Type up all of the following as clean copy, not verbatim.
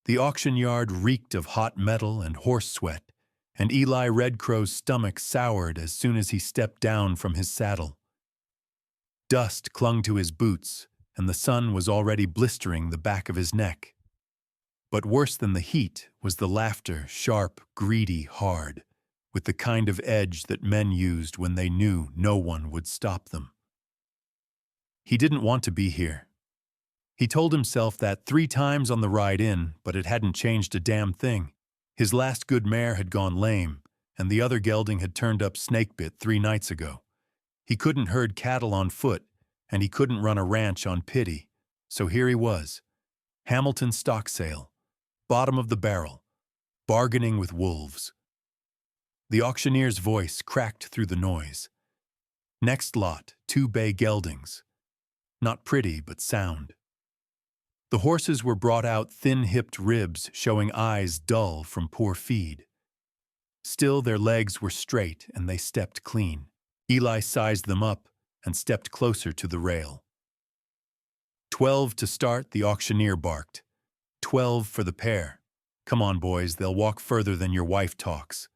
The auction yard reeked of hot metal and horse sweat, and Eli Red Crow's stomach soured as soon as he stepped down from his saddle. Dust clung to his boots, and the sun was already blistering the back of his neck. But worse than the heat was the laughter, sharp, greedy, hard, with the kind of edge that men used when they knew no one would stop them. He didn't want to be here. He told himself that 3 times on the ride in, but it hadn't changed a damn thing. His last good mare had gone lame, and the other gelding had turned up snakebit 3 nights ago. He couldn't herd cattle on foot, and he couldn't run a ranch on pity. So here he was, Hamilton stock sale, bottom of the barrel, bargaining with wolves. The auctioneer's voice cracked through the noise. Next lot, 2 bay geldings. Not pretty, but sound. The horses were brought out thin-hipped ribs showing eyes dull from poor feed. Still, their legs were straight and they stepped clean. Eli sized them up and stepped closer to the rail. 12 to start, the auctioneer barked. 12 for the pair. Come on, boys, they'll walk further than your wife talks.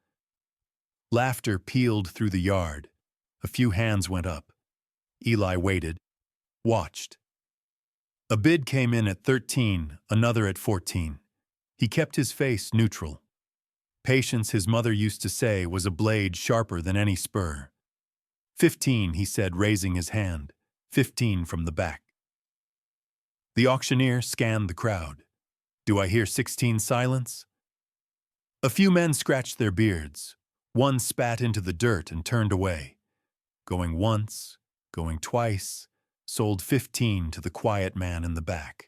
Laughter pealed through the yard. A few hands went up. Eli waited, watched. A bid came in at 13, another at 14. He kept his face neutral. Patience, his mother used to say, was a blade sharper than any spur. 15, he said, raising his hand. 15 from the back. The auctioneer scanned the crowd. Do I hear 16 silence? A few men scratched their beards. One spat into the dirt and turned away. Going once, going twice, sold 15 to the quiet man in the back.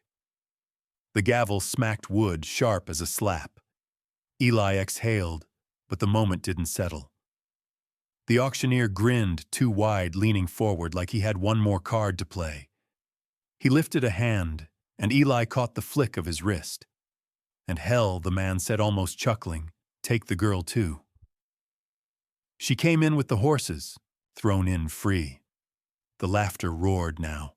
The gavel smacked wood sharp as a slap. Eli exhaled, but the moment didn't settle. The auctioneer grinned too wide, leaning forward like he had one more card to play. He lifted a hand, and Eli caught the flick of his wrist. And hell, the man said, almost chuckling, take the girl too. She came in with the horses, thrown in free. The laughter roared now.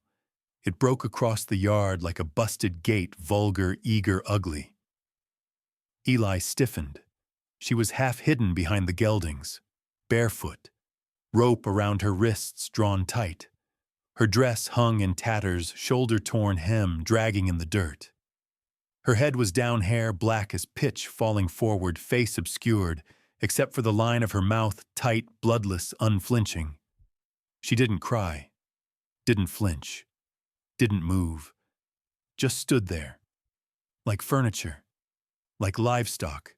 It broke across the yard like a busted gate, vulgar, eager, ugly. Eli stiffened. She was half hidden behind the geldings, barefoot, rope around her wrists drawn tight. Her dress hung in tatters, shoulder-torn hem dragging in the dirt. Her head was down, hair black as pitch falling forward, face obscured, except for the line of her mouth, tight, bloodless, unflinching. She didn't cry, didn't flinch, didn't move, just stood there, like furniture, like livestock.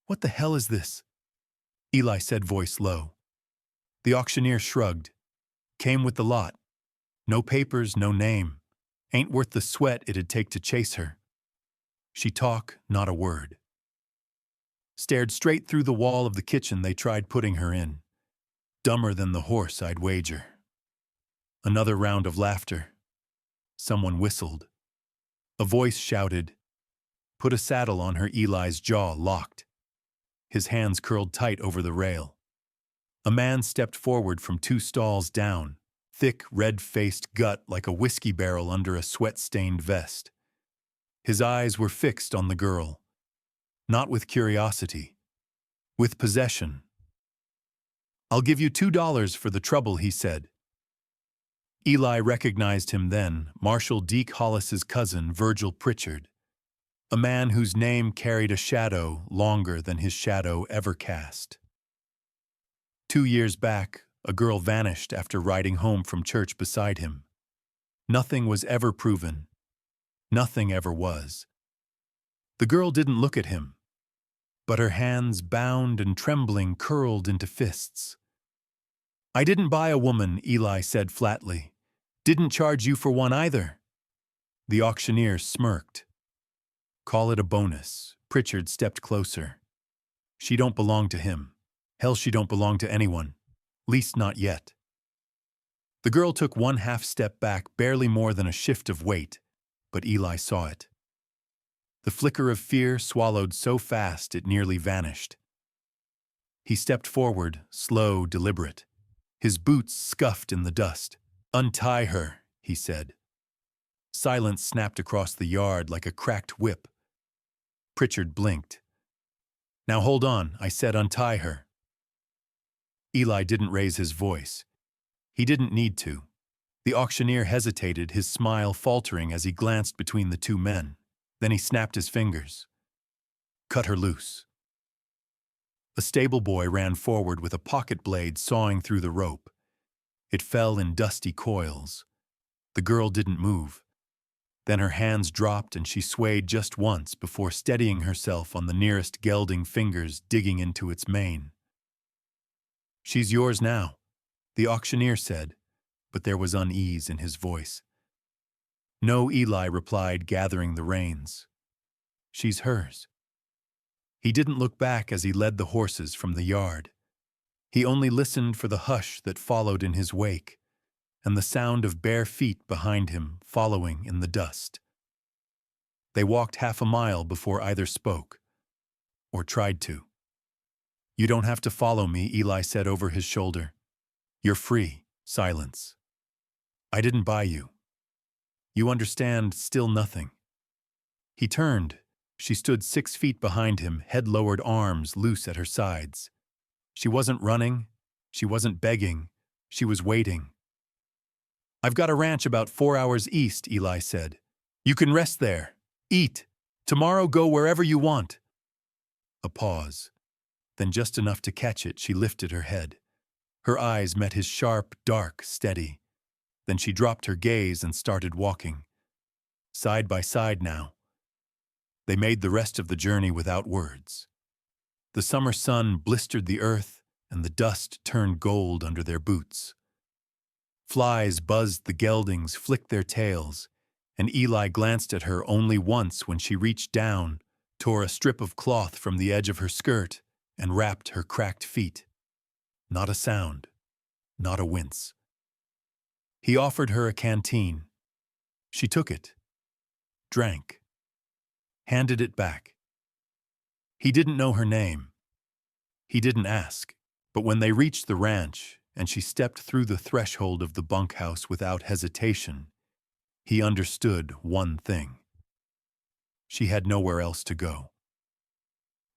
What the hell is this? Eli said, voice low. The auctioneer shrugged. Came with the lot. No papers, no name. Ain't worth the sweat it'd take to chase her. She talk, not a word. Stared straight through the wall of the kitchen they tried putting her in. Dumber than the horse, I'd wager. Another round of laughter. Someone whistled. A voice shouted. Put a saddle on her. Eli's jaw locked. His hands curled tight over the rail. A man stepped forward from 2 stalls down, thick, red-faced gut like a whiskey barrel under a sweat-stained vest. His eyes were fixed on the girl. Not with curiosity, with possession. I'll give you $2 for the trouble, he said. Eli recognized him then, Marshal Deke Hollis's cousin, Virgil Pritchard, a man whose name carried a shadow longer than his shadow ever cast. 2 years back, a girl vanished after riding home from church beside him. Nothing was ever proven. Nothing ever was. The girl didn't look at him, but her hands, bound and trembling, curled into fists. I didn't buy a woman, Eli said flatly. Didn't charge you for one either. The auctioneer smirked. Call it a bonus. Pritchard stepped closer. She don't belong to him. Hell, she don't belong to anyone. Least not yet. The girl took 1/2 step back, barely more than a shift of weight, but Eli saw it. The flicker of fear swallowed so fast it nearly vanished. He stepped forward, slow, deliberate. His boots scuffed in the dust. Untie her, he said. Silence snapped across the yard like a cracked whip, Pritchard blinked. "Now hold on," I said, "untie her." Eli didn't raise his voice. He didn't need to. The auctioneer hesitated, his smile faltering as he glanced between the two men. Then he snapped his fingers. "Cut her loose." A stable boy ran forward with a pocket blade sawing through the rope. It fell in dusty coils. The girl didn't move. Then her hands dropped and she swayed just once before steadying herself on the nearest gelding fingers digging into its mane. "She's yours now," the auctioneer said, but there was unease in his voice. "No," Eli replied, gathering the reins. "She's hers." He didn't look back as he led the horses from the yard. He only listened for the hush that followed in his wake, and the sound of bare feet behind him following in the dust. They walked half a mile before either spoke, or tried to. "You don't have to follow me," Eli said over his shoulder. "You're free." Silence. "I didn't buy you. You understand, still nothing." He turned. She stood 6 feet behind him, head-lowered, arms loose at her sides. She wasn't running. She wasn't begging. She was waiting. "I've got a ranch about 4 hours east," Eli said. "You can rest there. Eat. Tomorrow go wherever you want." A pause. Then just enough to catch it, she lifted her head. Her eyes met his sharp, dark, steady. Then she dropped her gaze and started walking. Side by side now. They made the rest of the journey without words. The summer sun blistered the earth, and the dust turned gold under their boots. Flies buzzed the geldings, flicked their tails, and Eli glanced at her only once when she reached down, tore a strip of cloth from the edge of her skirt, and wrapped her cracked feet. Not a sound, not a wince. He offered her a canteen. She took it, drank, handed it back. He didn't know her name. He didn't ask, but when they reached the ranch and she stepped through the threshold of the bunkhouse without hesitation, he understood one thing. She had nowhere else to go.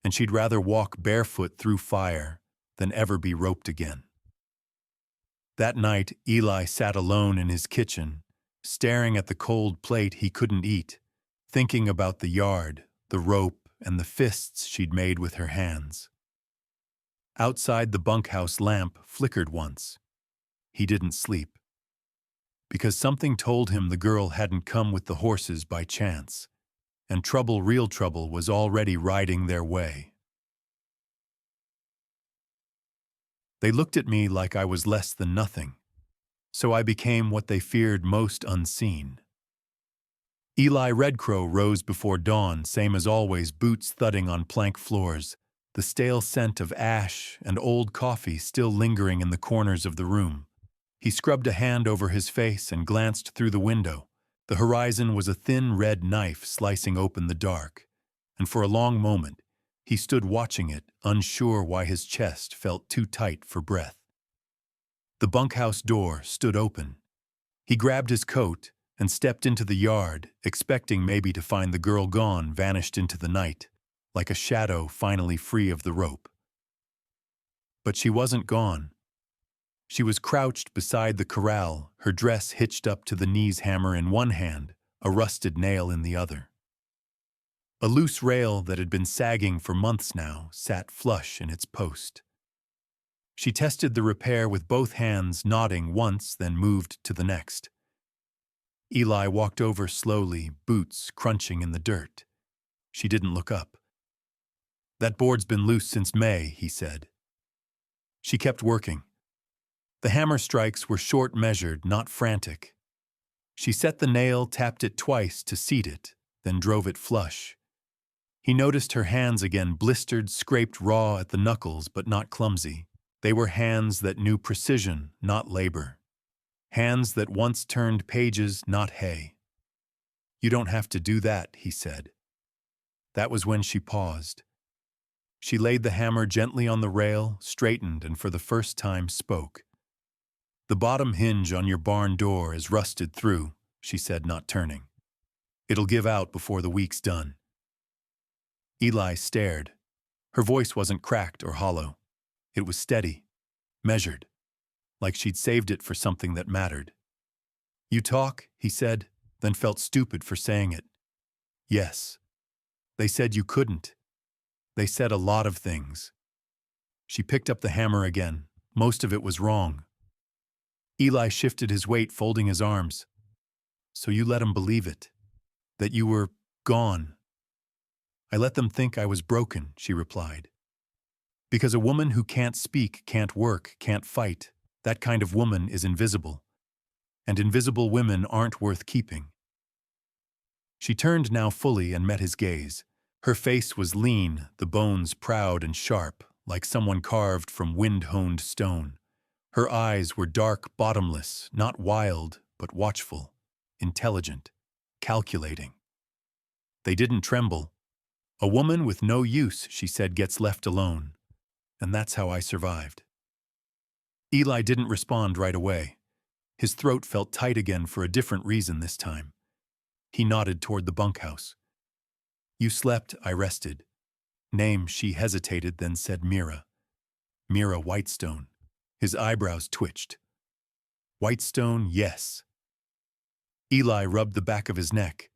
And she'd rather walk barefoot through fire than ever be roped again. That night, Eli sat alone in his kitchen, staring at the cold plate he couldn't eat, thinking about the yard, the rope, and the fists she'd made with her hands. Outside, the bunkhouse lamp flickered once. He didn't sleep. Because something told him the girl hadn't come with the horses by chance, and trouble, real trouble, was already riding their way. They looked at me like I was less than nothing, so I became what they feared most, unseen. Eli Redcrow rose before dawn, same as always, boots thudding on plank floors, the stale scent of ash and old coffee still lingering in the corners of the room. He scrubbed a hand over his face and glanced through the window. The horizon was a thin red knife slicing open the dark, and for a long moment he stood watching it, unsure why his chest felt too tight for breath. The bunkhouse door stood open. He grabbed his coat and stepped into the yard, expecting maybe to find the girl gone, vanished into the night, like a shadow finally free of the rope. But she wasn't gone. She was crouched beside the corral, her dress hitched up to the knees, hammer in one hand, a rusted nail in the other. A loose rail that had been sagging for months now sat flush in its post. She tested the repair with both hands, nodding once, then moved to the next. Eli walked over slowly, boots crunching in the dirt. She didn't look up. "That board's been loose since May," he said. She kept working. The hammer strikes were short-measured, not frantic. She set the nail, tapped it twice to seat it, then drove it flush. He noticed her hands again, blistered, scraped raw at the knuckles, but not clumsy. They were hands that knew precision, not labor. Hands that once turned pages, not hay. "You don't have to do that," he said. That was when she paused. She laid the hammer gently on the rail, straightened, and for the first time spoke. "The bottom hinge on your barn door is rusted through," she said, not turning. "It'll give out before the week's done." Eli stared. Her voice wasn't cracked or hollow. It was steady, measured, like she'd saved it for something that mattered. "You talk," he said, then felt stupid for saying it. "Yes. They said you couldn't. They said a lot of things." She picked up the hammer again. Most of it was wrong. Eli shifted his weight, folding his arms. "So you let 'em believe it? That you were gone?" "I let them think I was broken," she replied. "Because a woman who can't speak, can't work, can't fight, that kind of woman is invisible. And invisible women aren't worth keeping." She turned now fully and met his gaze. Her face was lean, the bones proud and sharp, like someone carved from wind-honed stone. Her eyes were dark, bottomless, not wild, but watchful, intelligent, calculating. They didn't tremble. "A woman with no use," she said, "gets left alone. And that's how I survived." Eli didn't respond right away. His throat felt tight again for a different reason this time. He nodded toward the bunkhouse. "You slept, I rested." "Name," she hesitated, then said Mira. "Mira Whitestone." His eyebrows twitched. "Whitestone, yes." Eli rubbed the back of his neck.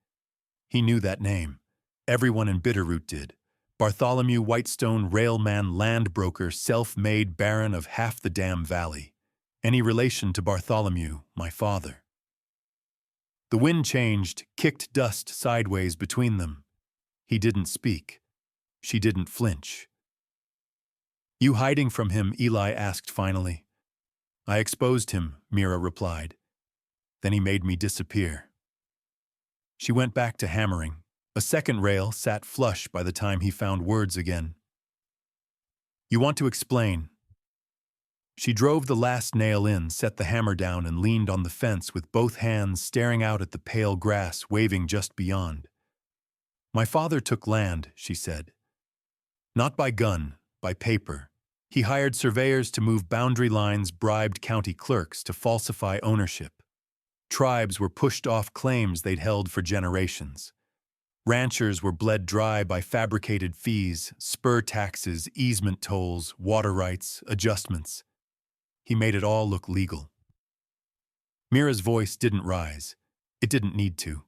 He knew that name. Everyone in Bitterroot did. Bartholomew Whitestone, railman, land broker, self-made baron of half the damn valley. Any relation to Bartholomew, my father. The wind changed, kicked dust sideways between them. He didn't speak. She didn't flinch. "You hiding from him?" Eli asked finally. "I exposed him," Mira replied. "Then he made me disappear." She went back to hammering. A second rail sat flush by the time he found words again. "You want to explain." She drove the last nail in, set the hammer down, and leaned on the fence with both hands staring out at the pale grass waving just beyond. "My father took land," she said. "Not by gun, by paper. He hired surveyors to move boundary lines, bribed county clerks to falsify ownership. Tribes were pushed off claims they'd held for generations. Ranchers were bled dry by fabricated fees, spur taxes, easement tolls, water rights, adjustments. He made it all look legal." Mira's voice didn't rise. It didn't need to.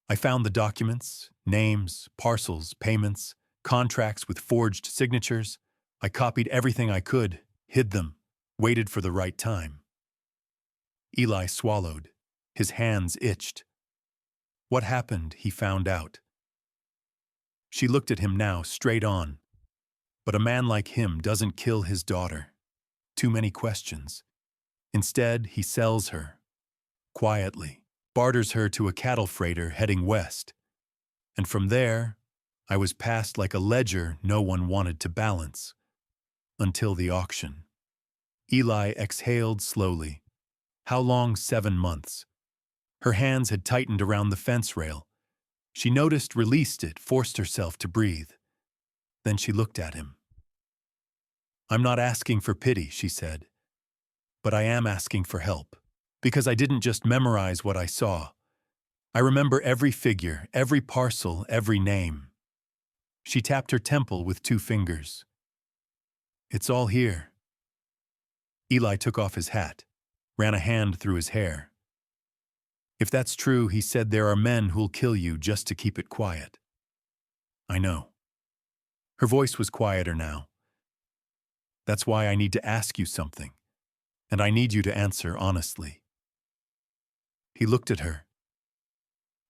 "I found the documents, names, parcels, payments, contracts with forged signatures. I copied everything I could, hid them, waited for the right time." Eli swallowed. His hands itched. What happened, he found out. She looked at him now, straight on. "But a man like him doesn't kill his daughter. Too many questions. Instead, he sells her. Quietly. Barters her to a cattle freighter heading west. And from there, I was passed like a ledger no one wanted to balance. Until the auction." Eli exhaled slowly. How long? 7 months. Her hands had tightened around the fence rail. She noticed, released it, forced herself to breathe. Then she looked at him. "I'm not asking for pity," she said. "But I am asking for help. Because I didn't just memorize what I saw. I remember every figure, every parcel, every name." She tapped her temple with 2 fingers. "It's all here." Eli took off his hat, ran a hand through his hair. "If that's true," he said, "there are men who'll kill you just to keep it quiet." "I know." Her voice was quieter now. "That's why I need to ask you something, and I need you to answer honestly." He looked at her.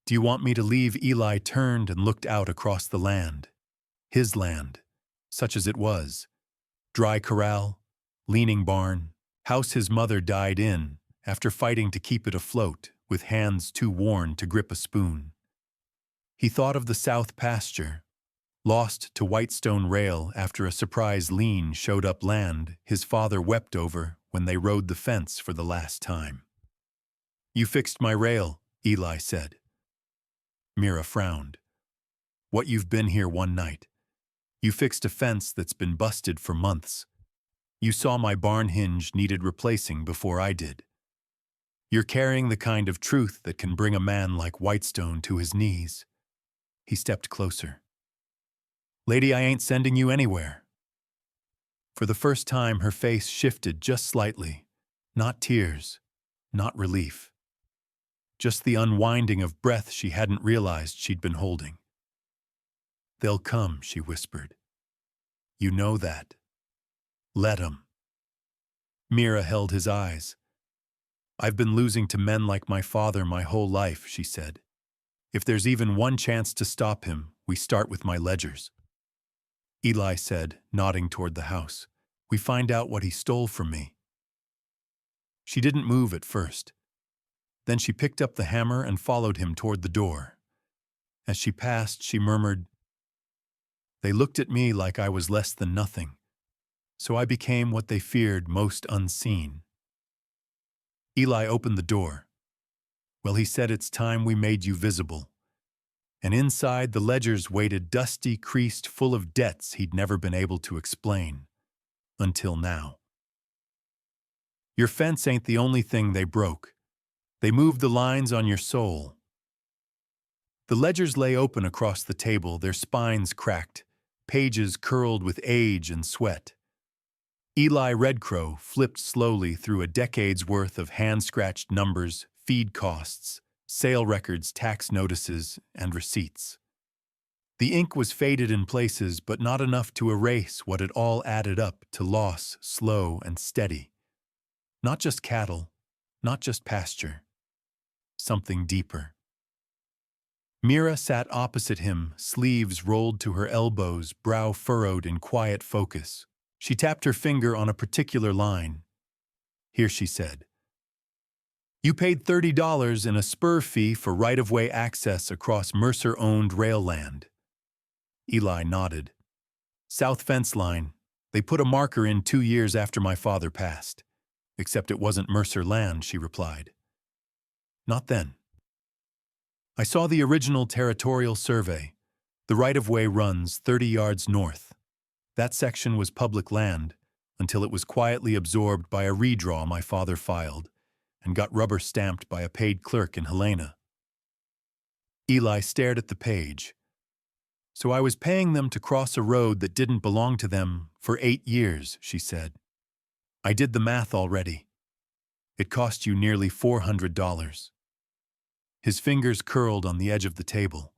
"Do you want me to leave?" Eli turned and looked out across the land. His land, such as it was. Dry corral, leaning barn, house his mother died in, after fighting to keep it afloat, with hands too worn to grip a spoon. He thought of the south pasture, lost to Whitestone rail after a surprise lien showed up land his father wept over when they rode the fence for the last time. "You fixed my rail," Eli said. Mira frowned. "What, you've been here one night? You fixed a fence that's been busted for months. You saw my barn hinge needed replacing before I did. You're carrying the kind of truth that can bring a man like Whitestone to his knees." He stepped closer. Lady, I ain't sending you anywhere. For the first time, her face shifted just slightly. Not tears, not relief. Just the unwinding of breath she hadn't realized she'd been holding. They'll come, she whispered. You know that. Let 'em. Mira held his eyes. I've been losing to men like my father my whole life, she said. If there's even one chance to stop him, we start with my ledgers. Eli said, nodding toward the house. We find out what he stole from me. She didn't move at first. Then she picked up the hammer and followed him toward the door. As she passed, she murmured, They looked at me like I was less than nothing, so I became what they feared most unseen. Eli opened the door. Well, he said, it's time we made you visible. And inside, the ledgers waited dusty, creased, full of debts he'd never been able to explain. Until now. Your fence ain't the only thing they broke. They moved the lines on your soul. The ledgers lay open across the table, their spines cracked, pages curled with age and sweat. Eli Redcrow flipped slowly through a decade's worth of hand-scratched numbers, feed costs, sale records, tax notices, and receipts. The ink was faded in places, but not enough to erase what it all added up to loss, slow and steady. Not just cattle, not just pasture. Something deeper. Mira sat opposite him, sleeves rolled to her elbows, brow furrowed in quiet focus. She tapped her finger on a particular line. Here, she said. You paid $30 in a spur fee for right-of-way access across Mercer-owned rail land. Eli nodded. South fence line. They put a marker in 2 years after my father passed. Except it wasn't Mercer land, she replied. Not then. I saw the original territorial survey. The right-of-way runs 30 yards north. That section was public land until it was quietly absorbed by a redraw my father filed and got rubber-stamped by a paid clerk in Helena. Eli stared at the page. So I was paying them to cross a road that didn't belong to them for 8 years, she said. I did the math already. It cost you nearly $400. His fingers curled on the edge of the table.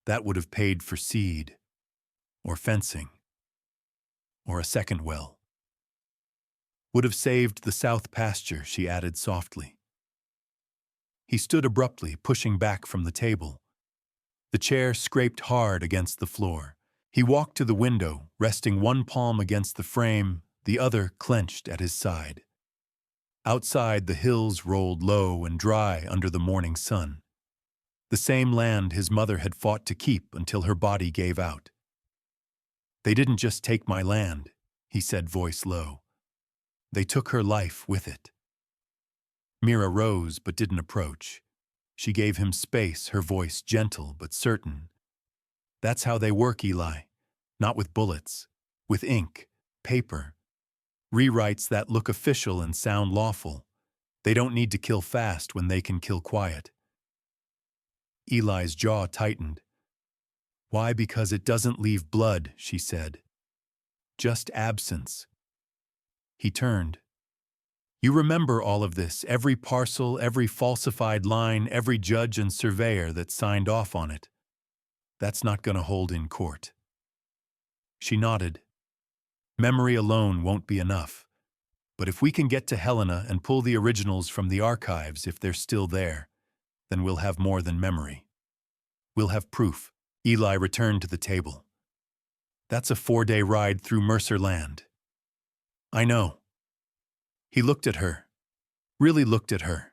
That would have paid for seed, or fencing, or a second well. Would have saved the south pasture, she added softly. He stood abruptly, pushing back from the table. The chair scraped hard against the floor. He walked to the window, resting one palm against the frame, the other clenched at his side. Outside, the hills rolled low and dry under the morning sun. The same land his mother had fought to keep until her body gave out. They didn't just take my land, he said, voice low. They took her life with it. Mira rose but didn't approach. She gave him space, her voice gentle but certain. That's how they work, Eli. Not with bullets. With ink, paper. Rewrites that look official and sound lawful. They don't need to kill fast when they can kill quiet. Eli's jaw tightened. Why? Because it doesn't leave blood, she said. Just absence. He turned. You remember all of this, every parcel, every falsified line, every judge and surveyor that signed off on it. That's not going to hold in court. She nodded. Memory alone won't be enough. But if we can get to Helena and pull the originals from the archives, if they're still there, then we'll have more than memory. We'll have proof. Eli returned to the table. That's a 4-day ride through Mercer land. I know. He looked at her. Really looked at her.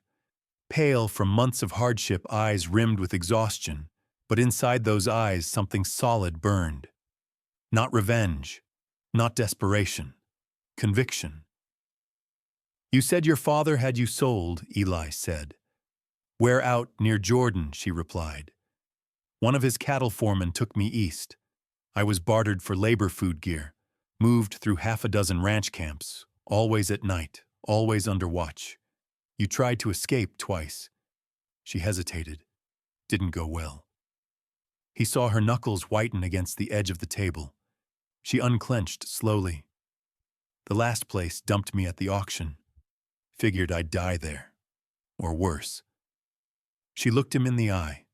Pale from months of hardship, eyes rimmed with exhaustion, but inside those eyes something solid burned. Not revenge. Not desperation. Conviction. You said your father had you sold, Eli said. Where out near Jordan, she replied. One of his cattle foremen took me east. I was bartered for labor food gear, moved through 6 ranch camps, always at night, always under watch. You tried to escape twice. She hesitated. Didn't go well. He saw her knuckles whiten against the edge of the table. She unclenched slowly. The last place dumped me at the auction. Figured I'd die there. Or worse. She looked him in the eye.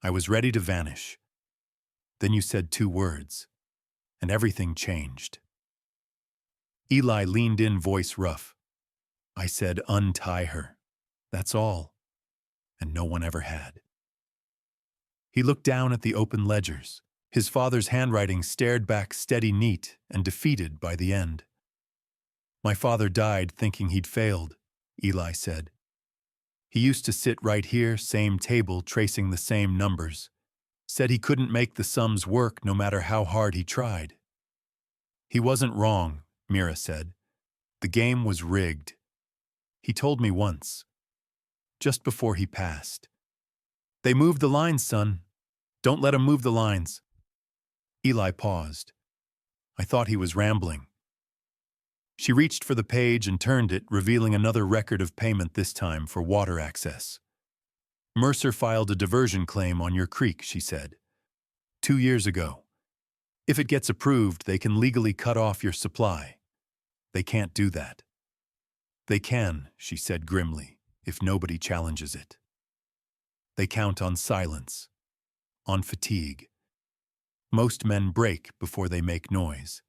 I was ready to vanish. Then you said 2 words, and everything changed. Eli leaned in, voice rough. I said, untie her. That's all. And no one ever had. He looked down at the open ledgers. His father's handwriting stared back steady, neat, and defeated by the end. My father died thinking he'd failed, Eli said. He used to sit right here, same table, tracing the same numbers. Said he couldn't make the sums work no matter how hard he tried. He wasn't wrong, Mira said. The game was rigged. He told me once, just before he passed. They moved the lines, son. Don't let 'em move the lines. Eli paused. I thought he was rambling. She reached for the page and turned it, revealing another record of payment, this time for water access. Mercer filed a diversion claim on your creek, she said. 2 years ago. If it gets approved, they can legally cut off your supply. They can't do that. They can, she said grimly, if nobody challenges it. They count on silence, on fatigue. Most men break before they make noise.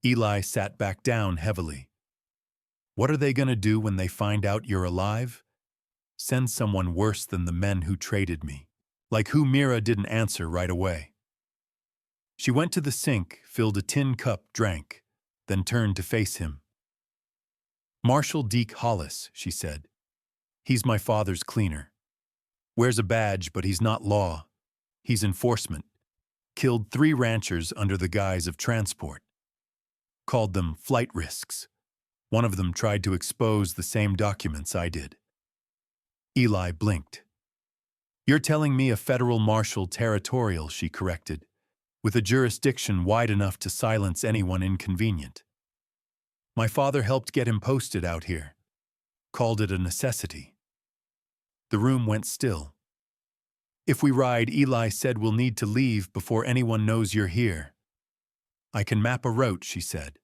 Eli sat back down heavily. What are they going to do when they find out you're alive? Send someone worse than the men who traded me. Like who? Mira didn't answer right away. She went to the sink, filled a tin cup, drank, then turned to face him. Marshal Deke Hollis, she said. He's my father's cleaner. Wears a badge, but he's not law. He's enforcement. Killed 3 ranchers under the guise of transport. Called them flight risks. One of them tried to expose the same documents I did. Eli blinked. You're telling me a federal marshal territorial, she corrected, with a jurisdiction wide enough to silence anyone inconvenient. My father helped get him posted out here. Called it a necessity. The room went still. If we ride, Eli said, we'll need to leave before anyone knows you're here. I can map a route, she said.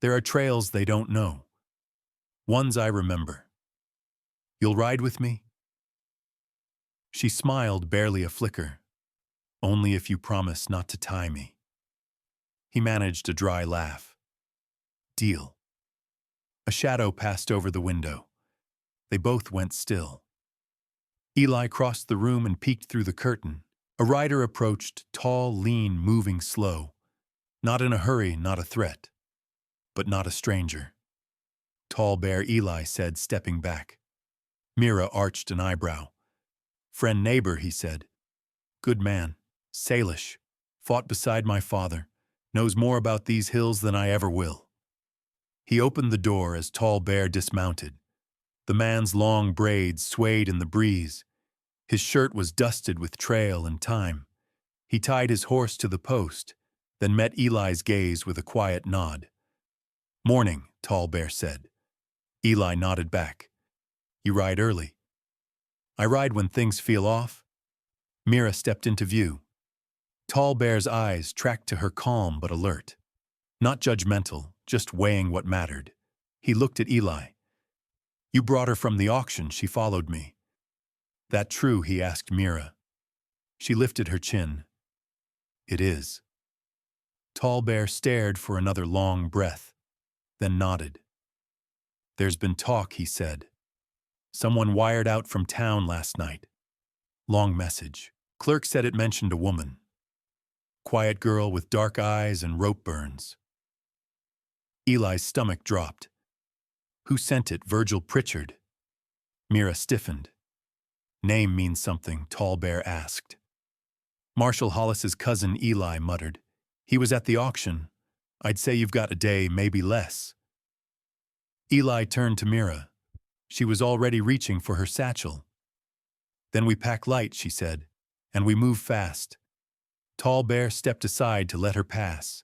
There are trails they don't know. Ones I remember. You'll ride with me? She smiled, barely a flicker. Only if you promise not to tie me. He managed a dry laugh. Deal. A shadow passed over the window. They both went still. Eli crossed the room and peeked through the curtain. A rider approached, tall, lean, moving slow. Not in a hurry, not a threat. But not a stranger. Tall Bear, Eli said, stepping back. Mira arched an eyebrow. Friend, neighbor, he said. Good man. Salish. Fought beside my father. Knows more about these hills than I ever will. He opened the door as Tall Bear dismounted. The man's long braids swayed in the breeze. His shirt was dusted with trail and time. He tied his horse to the post, then met Eli's gaze with a quiet nod. Morning, Tall Bear said. Eli nodded back. You ride early. I ride when things feel off. Mira stepped into view. Tall Bear's eyes tracked to her, calm but alert. Not judgmental, just weighing what mattered. He looked at Eli. You brought her from the auction, she followed me. That true, he asked Mira. She lifted her chin. It is. Tall Bear stared for another long breath, then nodded. There's been talk, he said. Someone wired out from town last night. Long message. Clerk said it mentioned a woman. Quiet girl with dark eyes and rope burns. Eli's stomach dropped. Who sent it? Virgil Pritchard. Mira stiffened. Name means something, Tall Bear asked. Marshal Hollis's cousin, Eli muttered. He was at the auction. I'd say you've got a day, maybe less. Eli turned to Mira. She was already reaching for her satchel. Then we pack light, she said, and we move fast. Tall Bear stepped aside to let her pass.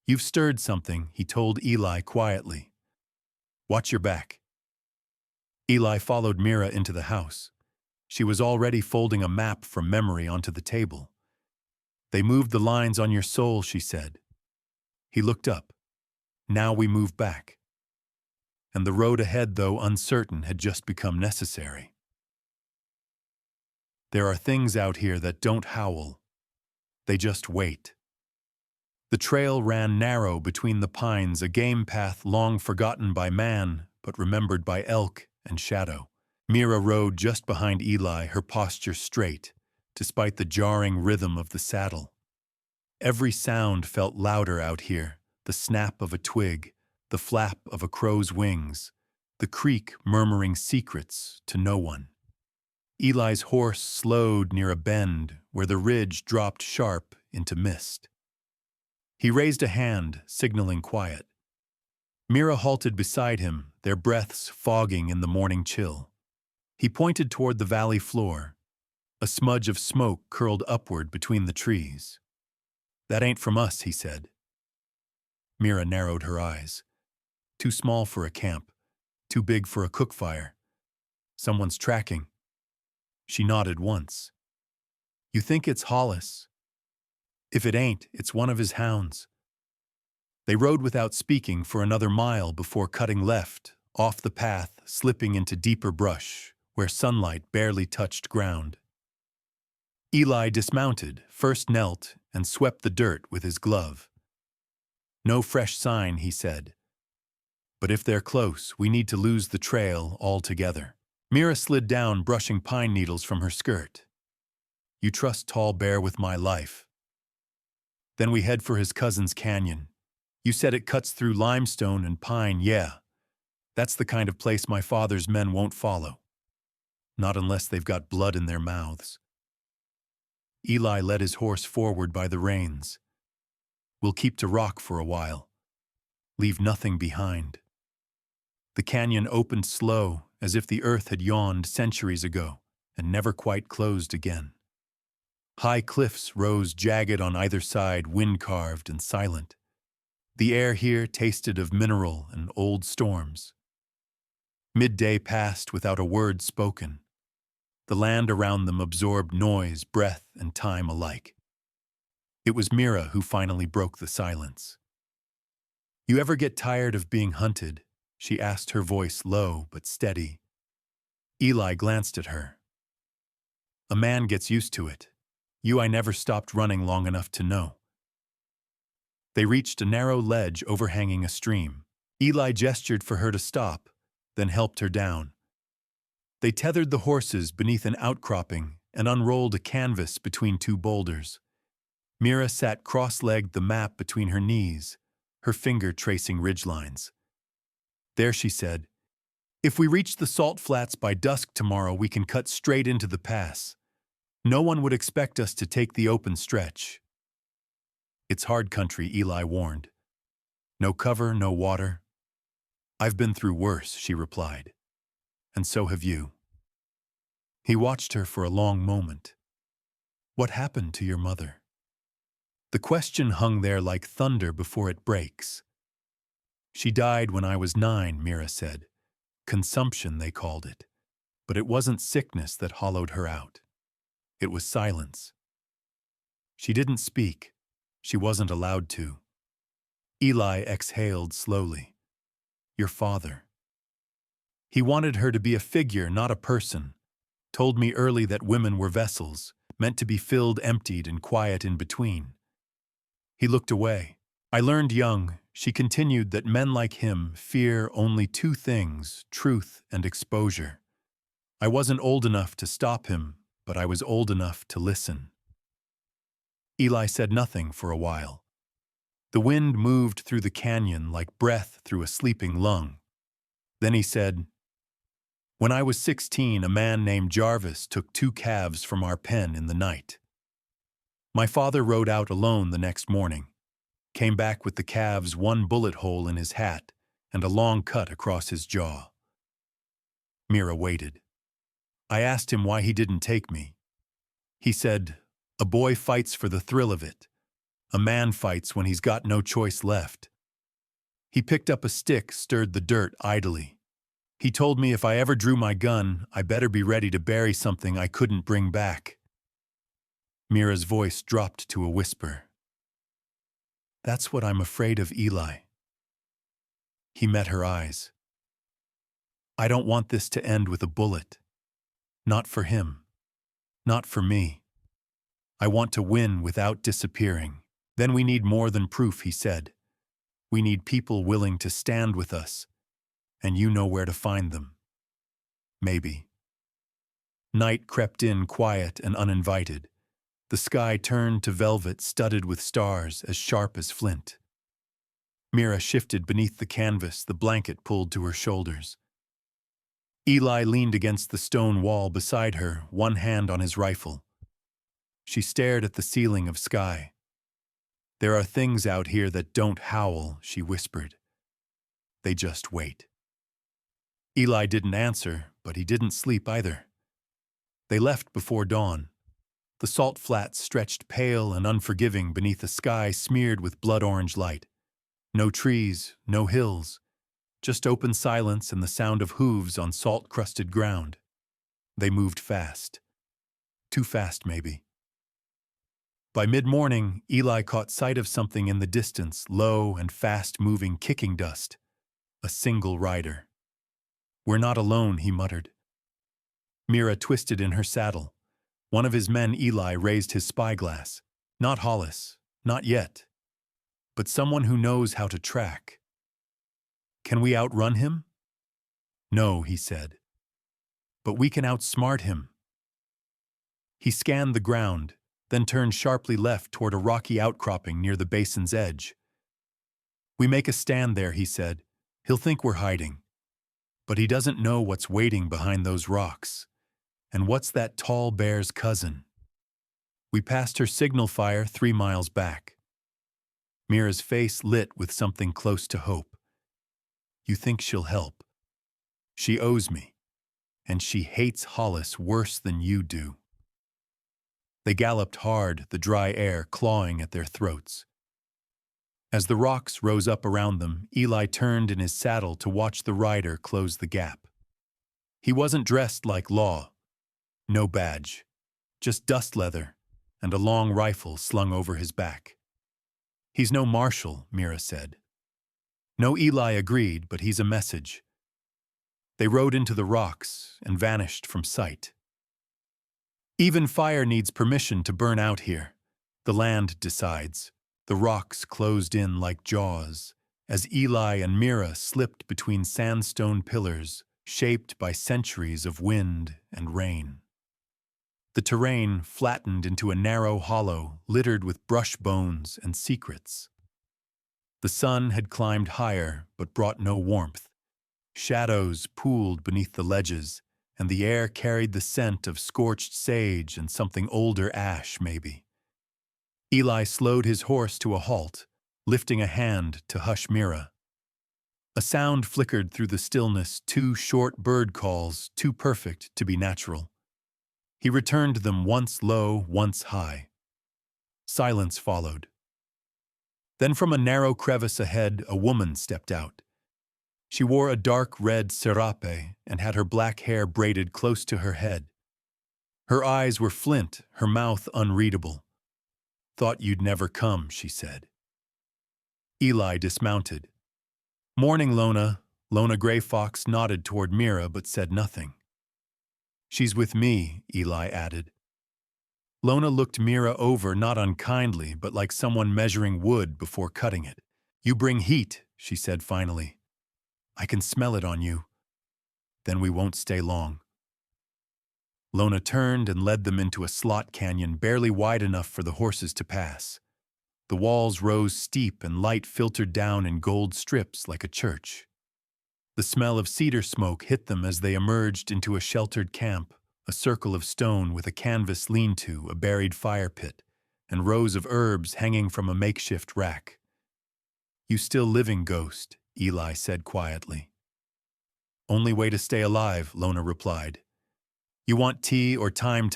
You've stirred something, he told Eli quietly. Watch your back. Eli followed Mira into the house. She was already folding a map from memory onto the table. "They moved the lines on your soul," she said. He looked up. "Now we move back." And the road ahead, though uncertain, had just become necessary. There are things out here that don't howl. They just wait. The trail ran narrow between the pines, a game path long forgotten by man, but remembered by elk and shadow. Mira rode just behind Eli, her posture straight, despite the jarring rhythm of the saddle. Every sound felt louder out here, the snap of a twig, the flap of a crow's wings, the creek murmuring secrets to no one. Eli's horse slowed near a bend where the ridge dropped sharp into mist. He raised a hand, signaling quiet. Mira halted beside him, their breaths fogging in the morning chill. He pointed toward the valley floor. A smudge of smoke curled upward between the trees. "That ain't from us," he said. Mira narrowed her eyes. Too small for a camp, too big for a cook fire. Someone's tracking. She nodded once. "You think it's Hollis? If it ain't, it's one of his hounds." They rode without speaking for another mile before cutting left, off the path, slipping into deeper brush, where sunlight barely touched ground. Eli dismounted, first knelt, and swept the dirt with his glove. "No fresh sign," he said. "But if they're close, we need to lose the trail altogether." Mira slid down, brushing pine needles from her skirt. "You trust Tall Bear with my life." "Then we head for his cousin's canyon. You said it cuts through limestone and pine, yeah. That's the kind of place my father's men won't follow. Not unless they've got blood in their mouths." Eli led his horse forward by the reins. "We'll keep to rock for a while. Leave nothing behind." The canyon opened slow, as if the earth had yawned centuries ago and never quite closed again. High cliffs rose jagged on either side, wind-carved and silent. The air here tasted of mineral and old storms. Midday passed without a word spoken. The land around them absorbed noise, breath, and time alike. It was Mira who finally broke the silence. "You ever get tired of being hunted?" she asked, her voice low but steady. Eli glanced at her. "A man gets used to it. I never stopped running long enough to know." They reached a narrow ledge overhanging a stream. Eli gestured for her to stop, then helped her down. They tethered the horses beneath an outcropping and unrolled a canvas between two boulders. Mira sat cross-legged, the map between her knees, her finger tracing ridgelines. "There," she said. "If we reach the salt flats by dusk tomorrow, we can cut straight into the pass. No one would expect us to take the open stretch." "It's hard country," Eli warned. "No cover, no water." "I've been through worse," she replied. "And so have you." He watched her for a long moment. "What happened to your mother?" The question hung there like thunder before it breaks. "She died when I was 9, Mira said. Consumption, they called it. But it wasn't sickness that hollowed her out. It was silence. She didn't speak. She wasn't allowed to." Eli exhaled slowly. "Your father. He wanted her to be a figure, not a person. Told me early that women were vessels, meant to be filled, emptied, and quiet in between." He looked away. "I learned young," she continued, "that men like him fear only two things, truth and exposure. I wasn't old enough to stop him, but I was old enough to listen." Eli said nothing for a while. The wind moved through the canyon like breath through a sleeping lung. Then he said, "When I was 16, a man named Jarvis took 2 calves from our pen in the night. My father rode out alone the next morning, came back with the calves, 1 bullet hole in his hat and a long cut across his jaw." Mira waited. "I asked him why he didn't take me. He said, 'A boy fights for the thrill of it. A man fights when he's got no choice left.'" He picked up a stick, stirred the dirt idly. He told me if I ever drew my gun, I better be ready to bury something I couldn't bring back. Mira's voice dropped to a whisper. That's what I'm afraid of, Eli. He met her eyes. I don't want this to end with a bullet. Not for him. Not for me. I want to win without disappearing. Then we need more than proof, he said. We need people willing to stand with us. And you know where to find them. Maybe. Night crept in quiet and uninvited. The sky turned to velvet studded with stars as sharp as flint. Mira shifted beneath the canvas, the blanket pulled to her shoulders. Eli leaned against the stone wall beside her, one hand on his rifle. She stared at the ceiling of sky. There are things out here that don't howl, she whispered. They just wait. Eli didn't answer, but he didn't sleep either. They left before dawn. The salt flats stretched pale and unforgiving beneath a sky smeared with blood-orange light. No trees, no hills, just open silence and the sound of hooves on salt-crusted ground. They moved fast. Too fast, maybe. By mid-morning, Eli caught sight of something in the distance, low and fast-moving kicking dust. A single rider. We're not alone, he muttered. Mira twisted in her saddle. One of his men, Eli, raised his spyglass. Not Hollis, not yet. But someone who knows how to track. Can we outrun him? No, he said. But we can outsmart him. He scanned the ground, then turned sharply left toward a rocky outcropping near the basin's edge. We make a stand there, he said. He'll think we're hiding. But he doesn't know what's waiting behind those rocks. And what's that tall bear's cousin? We passed her signal fire 3 miles back. Mira's face lit with something close to hope. You think she'll help? She owes me, and she hates Hollis worse than you do. They galloped hard, the dry air clawing at their throats. As the rocks rose up around them, Eli turned in his saddle to watch the rider close the gap. He wasn't dressed like Law. No badge, just dust leather and a long rifle slung over his back. He's no marshal, Mira said. No, Eli agreed, but he's a message. They rode into the rocks and vanished from sight. Even fire needs permission to burn out here. The land decides. The rocks closed in like jaws, as Eli and Mira slipped between sandstone pillars, shaped by centuries of wind and rain. The terrain flattened into a narrow hollow littered with brush bones and secrets. The sun had climbed higher but brought no warmth. Shadows pooled beneath the ledges, and the air carried the scent of scorched sage and something older ash, maybe. Eli slowed his horse to a halt, lifting a hand to hush Mira. A sound flickered through the stillness, 2 short bird calls, too perfect to be natural. He returned them once low, once high. Silence followed. Then from a narrow crevice ahead, a woman stepped out. She wore a dark red serape and had her black hair braided close to her head. Her eyes were flint, her mouth unreadable. Thought you'd never come, she said. Eli dismounted. Morning, Lona. Lona Gray Fox nodded toward Mira but said nothing. She's with me, Eli added. Lona looked Mira over not unkindly, but like someone measuring wood before cutting it. You bring heat, she said finally. I can smell it on you. Then we won't stay long. Lona turned and led them into a slot canyon barely wide enough for the horses to pass. The walls rose steep and light filtered down in gold strips like a church. The smell of cedar smoke hit them as they emerged into a sheltered camp, a circle of stone with a canvas lean-to, a buried fire pit, and rows of herbs hanging from a makeshift rack. You still living, ghost, Eli said quietly. Only way to stay alive, Lona replied. You want tea or time?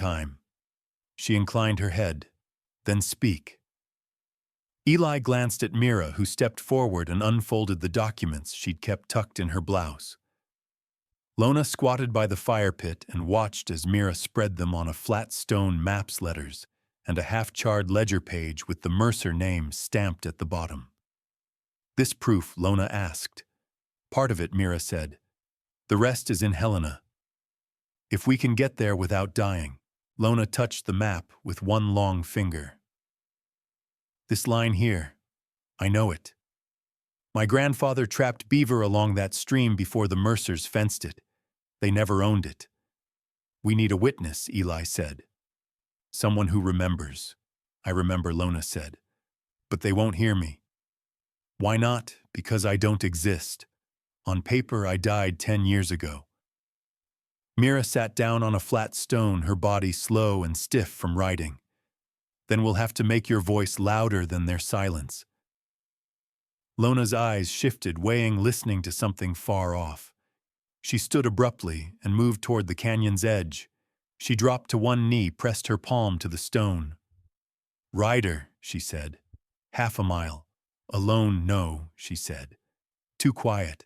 She inclined her head. Then speak. Eli glanced at Mira, who stepped forward and unfolded the documents she'd kept tucked in her blouse. Lona squatted by the fire pit and watched as Mira spread them on a flat stone map's letters and a half-charred ledger page with the Mercer name stamped at the bottom. This proof, Lona asked. Part of it, Mira said. The rest is in Helena. If we can get there without dying. Lona touched the map with one long finger. This line here, I know it. My grandfather trapped beaver along that stream before the Mercers fenced it. They never owned it. We need a witness, Eli said. Someone who remembers. I remember, Lona said. But they won't hear me. Why not? Because I don't exist. On paper, I died 10 years ago. Mira sat down on a flat stone, her body slow and stiff from writing. Then we'll have to make your voice louder than their silence. Lona's eyes shifted, weighing, listening to something far off. She stood abruptly and moved toward the canyon's edge. She dropped to one knee, pressed her palm to the stone. Rider, she said. Half a mile. Alone, no, she said. Too quiet.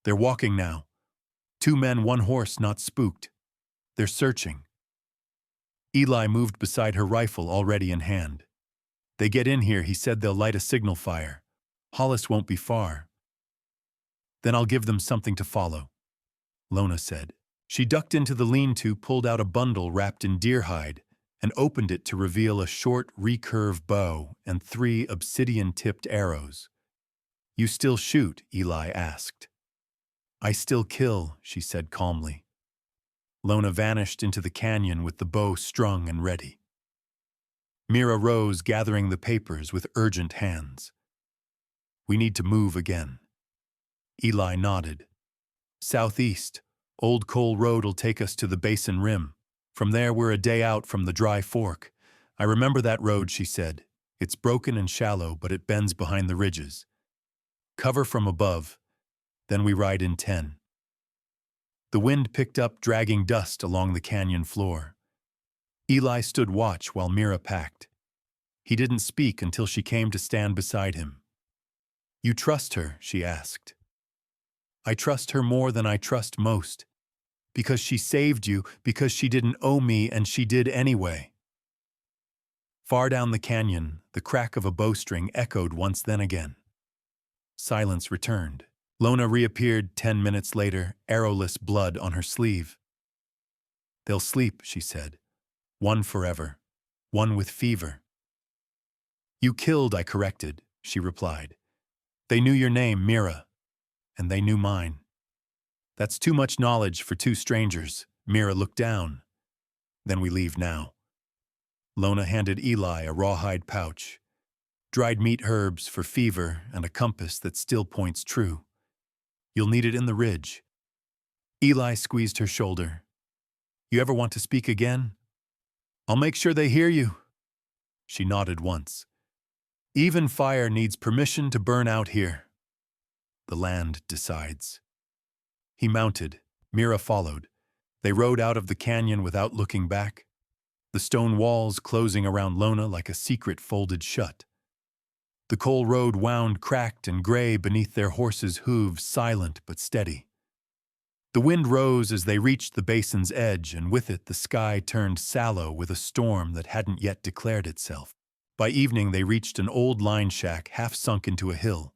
They're walking now. 2 men, 1 horse, not spooked. They're searching. Eli moved beside her, rifle already in hand. They get in here, he said. They'll light a signal fire. Hollis won't be far. Then I'll give them something to follow, Lona said. She ducked into the lean-to, pulled out a bundle wrapped in deer hide, and opened it to reveal a short, recurve bow and 3 obsidian-tipped arrows. You still shoot? Eli asked. I still kill, she said calmly. Lona vanished into the canyon with the bow strung and ready. Mira rose, gathering the papers with urgent hands. We need to move again. Eli nodded. Southeast. Old Coal Road'll take us to the basin rim. From there, we're a day out from the dry fork. I remember that road, she said. It's broken and shallow, but it bends behind the ridges. Cover from above. Then we ride in 10. The wind picked up, dragging dust along the canyon floor. Eli stood watch while Mira packed. He didn't speak until she came to stand beside him. You trust her? She asked. I trust her more than I trust most. Because she saved you, because she didn't owe me, and she did anyway. Far down the canyon, the crack of a bowstring echoed once then again. Silence returned. Lona reappeared 10 minutes later, arrowless blood on her sleeve. They'll sleep, she said. 1 forever. 1 with fever. You killed, I corrected, she replied. They knew your name, Mira, and they knew mine. That's too much knowledge for 2 strangers. Mira looked down. Then we leave now. Lona handed Eli a rawhide pouch. Dried meat herbs for fever and a compass that still points true. You'll need it in the ridge. Eli squeezed her shoulder. You ever want to speak again? I'll make sure they hear you. She nodded once. Even fire needs permission to burn out here. The land decides. He mounted. Mira followed. They rode out of the canyon without looking back, the stone walls closing around Lona like a secret folded shut. The coal road wound cracked and gray beneath their horses' hooves, silent but steady. The wind rose as they reached the basin's edge, and with it the sky turned sallow with a storm that hadn't yet declared itself. By evening they reached an old line shack half sunk into a hill.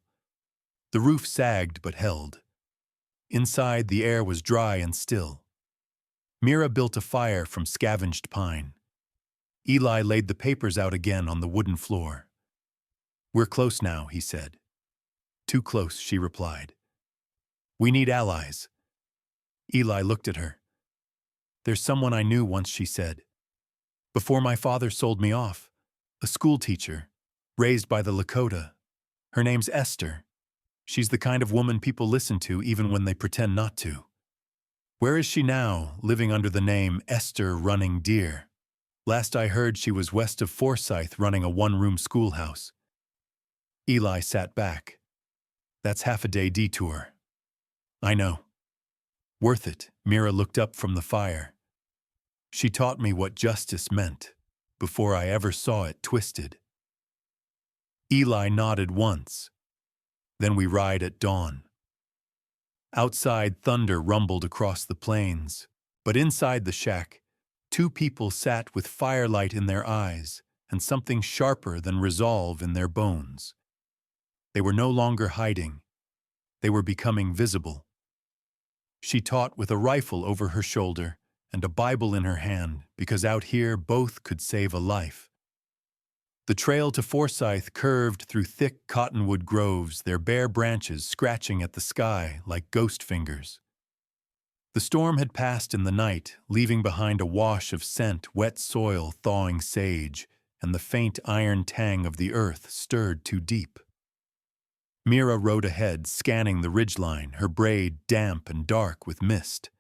The roof sagged but held. Inside, the air was dry and still. Mira built a fire from scavenged pine. Eli laid the papers out again on the wooden floor. We're close now, he said. Too close, she replied. We need allies. Eli looked at her. There's someone I knew once, she said. Before my father sold me off. A school teacher, raised by the Lakota. Her name's Esther. She's the kind of woman people listen to even when they pretend not to. Where is she now, living under the name Esther Running Deer? Last I heard, she was west of Forsyth running a 1-room schoolhouse. Eli sat back. That's half a day detour. I know. Worth it. Mira looked up from the fire. She taught me what justice meant, before I ever saw it twisted. Eli nodded once. Then we ride at dawn. Outside, thunder rumbled across the plains, but inside the shack, two people sat with firelight in their eyes and something sharper than resolve in their bones. They were no longer hiding. They were becoming visible. She taught with a rifle over her shoulder and a Bible in her hand because out here both could save a life. The trail to Forsyth curved through thick cottonwood groves, their bare branches scratching at the sky like ghost fingers. The storm had passed in the night, leaving behind a wash of scent, wet soil, thawing sage, and the faint iron tang of the earth stirred too deep. Mira rode ahead, scanning the ridgeline, her braid damp and dark with mist.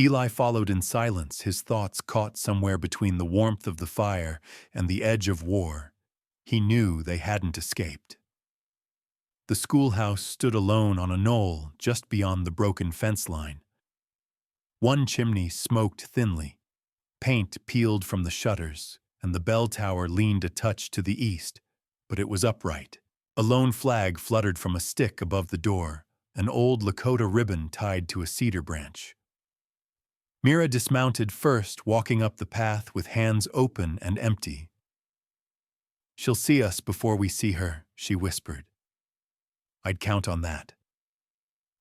Eli followed in silence, his thoughts caught somewhere between the warmth of the fire and the edge of war. He knew they hadn't escaped. The schoolhouse stood alone on a knoll just beyond the broken fence line. One chimney smoked thinly, paint peeled from the shutters, and the bell tower leaned a touch to the east, but it was upright. A lone flag fluttered from a stick above the door, an old Lakota ribbon tied to a cedar branch. Mira dismounted first, walking up the path with hands open and empty. "She'll see us before we see her," she whispered. "I'd count on that."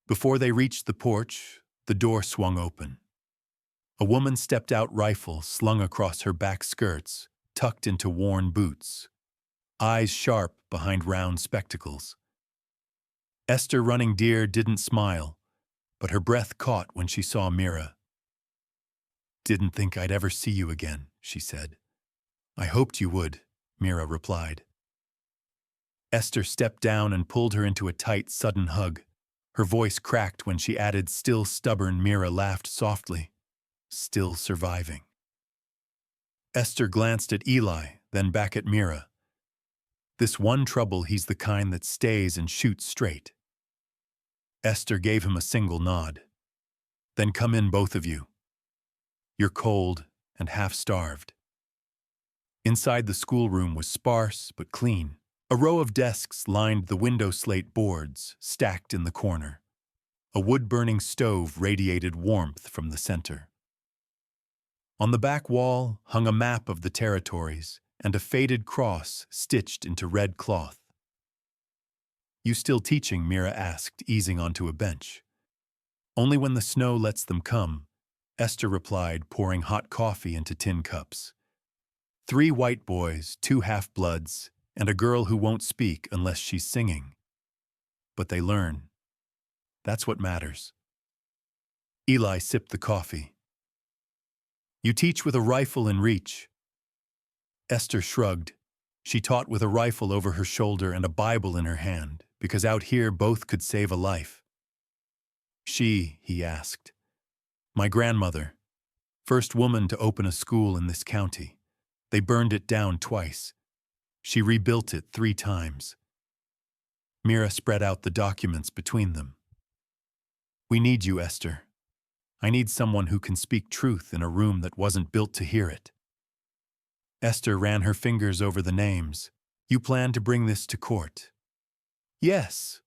Before they reached the porch, the door swung open. A woman stepped out, rifle slung across her back skirts, tucked into worn boots, eyes sharp behind round spectacles. Esther Running Deer didn't smile, but her breath caught when she saw Mira. "Didn't think I'd ever see you again," she said. "I hoped you would," Mira replied. Esther stepped down and pulled her into a tight, sudden hug. Her voice cracked when she added, "Still stubborn." Mira laughed softly. "Still surviving." Esther glanced at Eli, then back at Mira. "This one trouble, he's the kind that stays and shoots straight." Esther gave him a single nod. "Then come in, both of you. You're cold and half-starved." Inside the schoolroom was sparse but clean. A row of desks lined the window slate boards, stacked in the corner. A wood-burning stove radiated warmth from the center. On the back wall hung a map of the territories and a faded cross stitched into red cloth. "You still teaching?" Mira asked, easing onto a bench. "Only when the snow lets them come," Esther replied, pouring hot coffee into tin cups. "3 white boys, 2 half-bloods, and a girl who won't speak unless she's singing. But they learn. That's what matters." Eli sipped the coffee. "You teach with a rifle in reach." Esther shrugged. She taught with a rifle over her shoulder and a Bible in her hand, because out here both could save a life. "She," he asked. "My grandmother. First woman to open a school in this county. They burned it down twice. She rebuilt it 3 times. Mira spread out the documents between them. "We need you, Esther. I need someone who can speak truth in a room that wasn't built to hear it." Esther ran her fingers over the names. "You plan to bring this to court?" "Yes.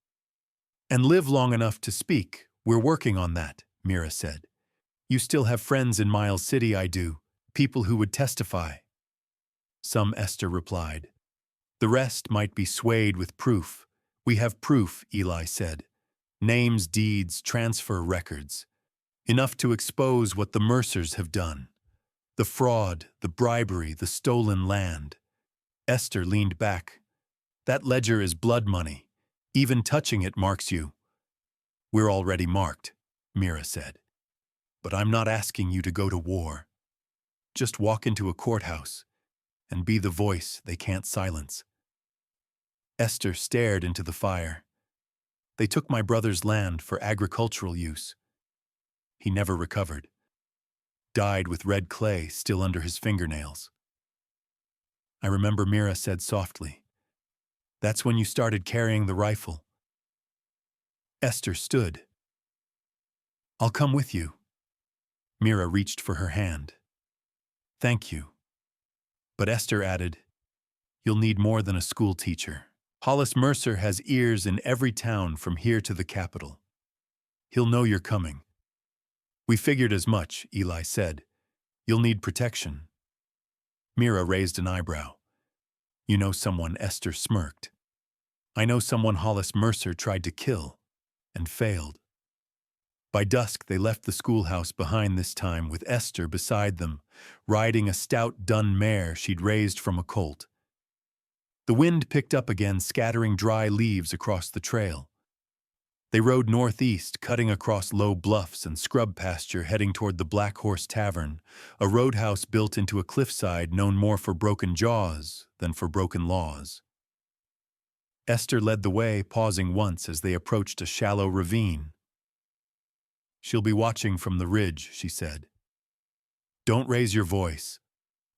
And live long enough to speak. We're working on that," Mira said. "You still have friends in Miles City?" "I do. People who would testify." "Some," Esther replied. "The rest might be swayed with proof." "We have proof," Eli said. "Names, deeds, transfer records. Enough to expose what the Mercers have done. The fraud, the bribery, the stolen land." Esther leaned back. "That ledger is blood money. Even touching it marks you." "We're already marked," Mira said. "But I'm not asking you to go to war. Just walk into a courthouse and be the voice they can't silence." Esther stared into the fire. "They took my brother's land for agricultural use. He never recovered. Died with red clay still under his fingernails." "I remember," Mira said softly. "That's when you started carrying the rifle." Esther stood. "I'll come with you." Mira reached for her hand. "Thank you." But Esther added, "You'll need more than a school teacher. Hollis Mercer has ears in every town from here to the capital." He'll know you're coming. We figured as much, Eli said. You'll need protection. Mira raised an eyebrow. You know someone, Esther smirked. I know someone Hollis Mercer tried to kill, and failed. By dusk, they left the schoolhouse behind this time with Esther beside them, riding a stout dun mare she'd raised from a colt. The wind picked up again, scattering dry leaves across the trail. They rode northeast, cutting across low bluffs and scrub pasture, heading toward the Black Horse Tavern, a roadhouse built into a cliffside known more for broken jaws than for broken laws. Esther led the way, pausing once as they approached a shallow ravine. She'll be watching from the ridge, she said. Don't raise your voice.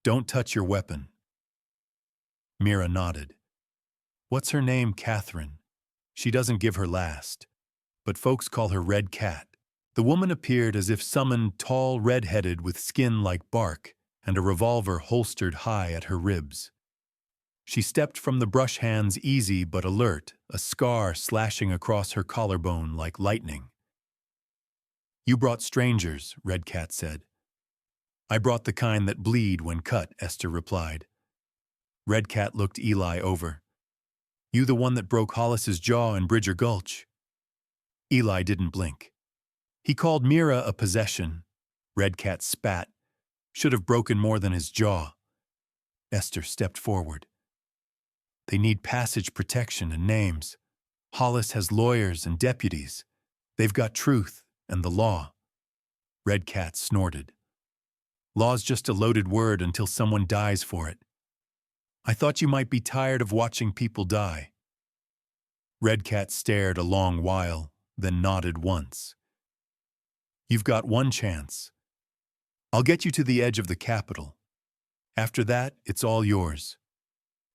Don't touch your weapon. Mira nodded. What's her name, Catherine? She doesn't give her last, but folks call her Red Cat. The woman appeared as if summoned, tall, red-headed, with skin like bark, and a revolver holstered high at her ribs. She stepped from the brush hands easy but alert, a scar slashing across her collarbone like lightning. You brought strangers, Red Cat said. I brought the kind that bleed when cut, Esther replied. Red Cat looked Eli over. You the one that broke Hollis's jaw in Bridger Gulch? Eli didn't blink. He called Mira a possession. Red Cat spat. Should have broken more than his jaw. Esther stepped forward. They need passage protection and names. Hollis has lawyers and deputies. They've got truth and the law. Red Cat snorted. Law's just a loaded word until someone dies for it. I thought you might be tired of watching people die. Red Cat stared a long while, then nodded once. You've got one chance. I'll get you to the edge of the Capitol. After that, it's all yours.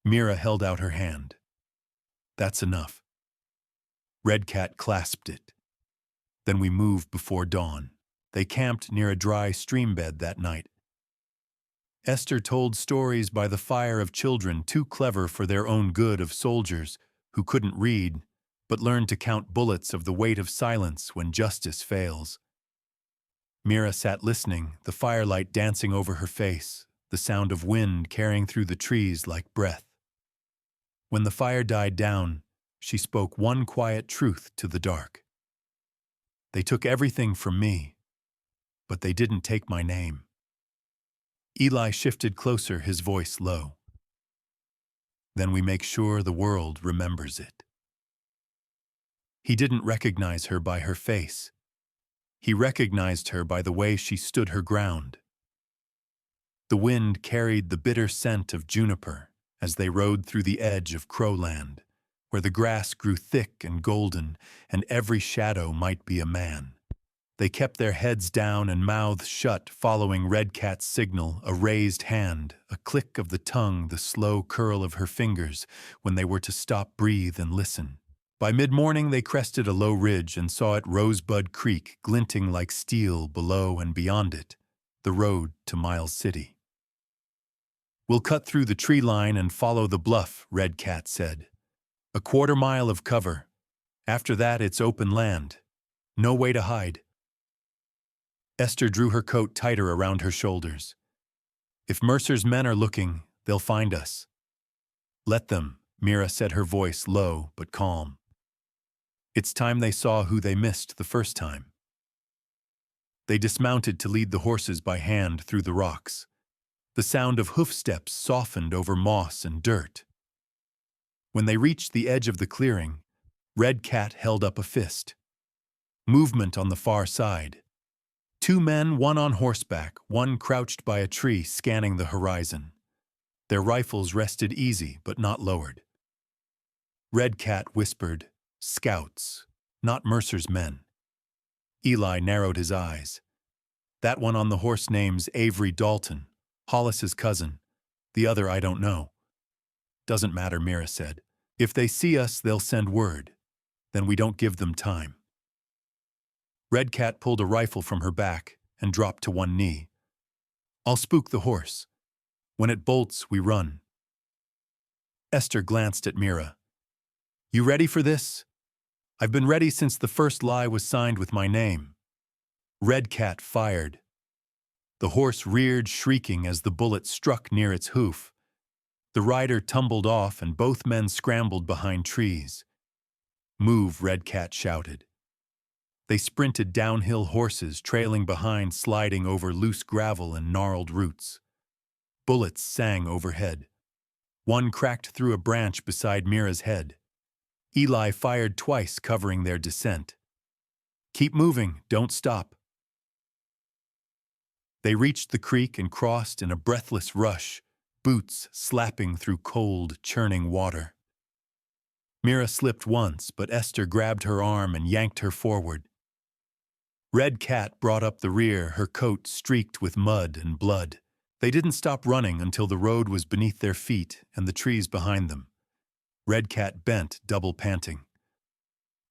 Mira held out her hand. That's enough. Red Cat clasped it. Then we moved before dawn. They camped near a dry stream bed that night. Esther told stories by the fire of children too clever for their own good, of soldiers who couldn't read but learned to count bullets, of the weight of silence when justice fails. Mira sat listening, the firelight dancing over her face, the sound of wind carrying through the trees like breath. When the fire died down, she spoke one quiet truth to the dark. They took everything from me, but they didn't take my name. Eli shifted closer, his voice low. Then we make sure the world remembers it. He didn't recognize her by her face. He recognized her by the way she stood her ground. The wind carried the bitter scent of juniper as they rode through the edge of Crowland, where the grass grew thick and golden, and every shadow might be a man. They kept their heads down and mouths shut, following Red Cat's signal, a raised hand, a click of the tongue, the slow curl of her fingers when they were to stop, breathe, and listen. By mid-morning they crested a low ridge and saw it Rosebud Creek glinting like steel below, and beyond it, the road to Miles City. We'll cut through the tree line and follow the bluff, Red Cat said. A quarter-mile of cover. After that, it's open land. No way to hide. Esther drew her coat tighter around her shoulders. If Mercer's men are looking, they'll find us. Let them, Mira said, her voice low but calm. It's time they saw who they missed the first time. They dismounted to lead the horses by hand through the rocks. The sound of hoofsteps softened over moss and dirt. When they reached the edge of the clearing, Red Cat held up a fist. Movement on the far side. Two men, one on horseback, one crouched by a tree scanning the horizon. Their rifles rested easy but not lowered. Red Cat whispered, "Scouts, not Mercer's men." Eli narrowed his eyes. That one on the horse name's Avery Dalton, Hollis's cousin. The other I don't know. Doesn't matter, Mira said. If they see us, they'll send word. Then we don't give them time. Red Cat pulled a rifle from her back and dropped to one knee. I'll spook the horse. When it bolts, we run. Esther glanced at Mira. You ready for this? I've been ready since the first lie was signed with my name. Red Cat fired. The horse reared, shrieking as the bullet struck near its hoof. The rider tumbled off and both men scrambled behind trees. Move, Red Cat shouted. They sprinted downhill, horses trailing behind, sliding over loose gravel and gnarled roots. Bullets sang overhead. One cracked through a branch beside Mira's head. Eli fired twice, covering their descent. Keep moving, don't stop. They reached the creek and crossed in a breathless rush, boots slapping through cold, churning water. Mira slipped once, but Esther grabbed her arm and yanked her forward. Red Cat brought up the rear, her coat streaked with mud and blood. They didn't stop running until the road was beneath their feet and the trees behind them. Red Cat bent, double panting.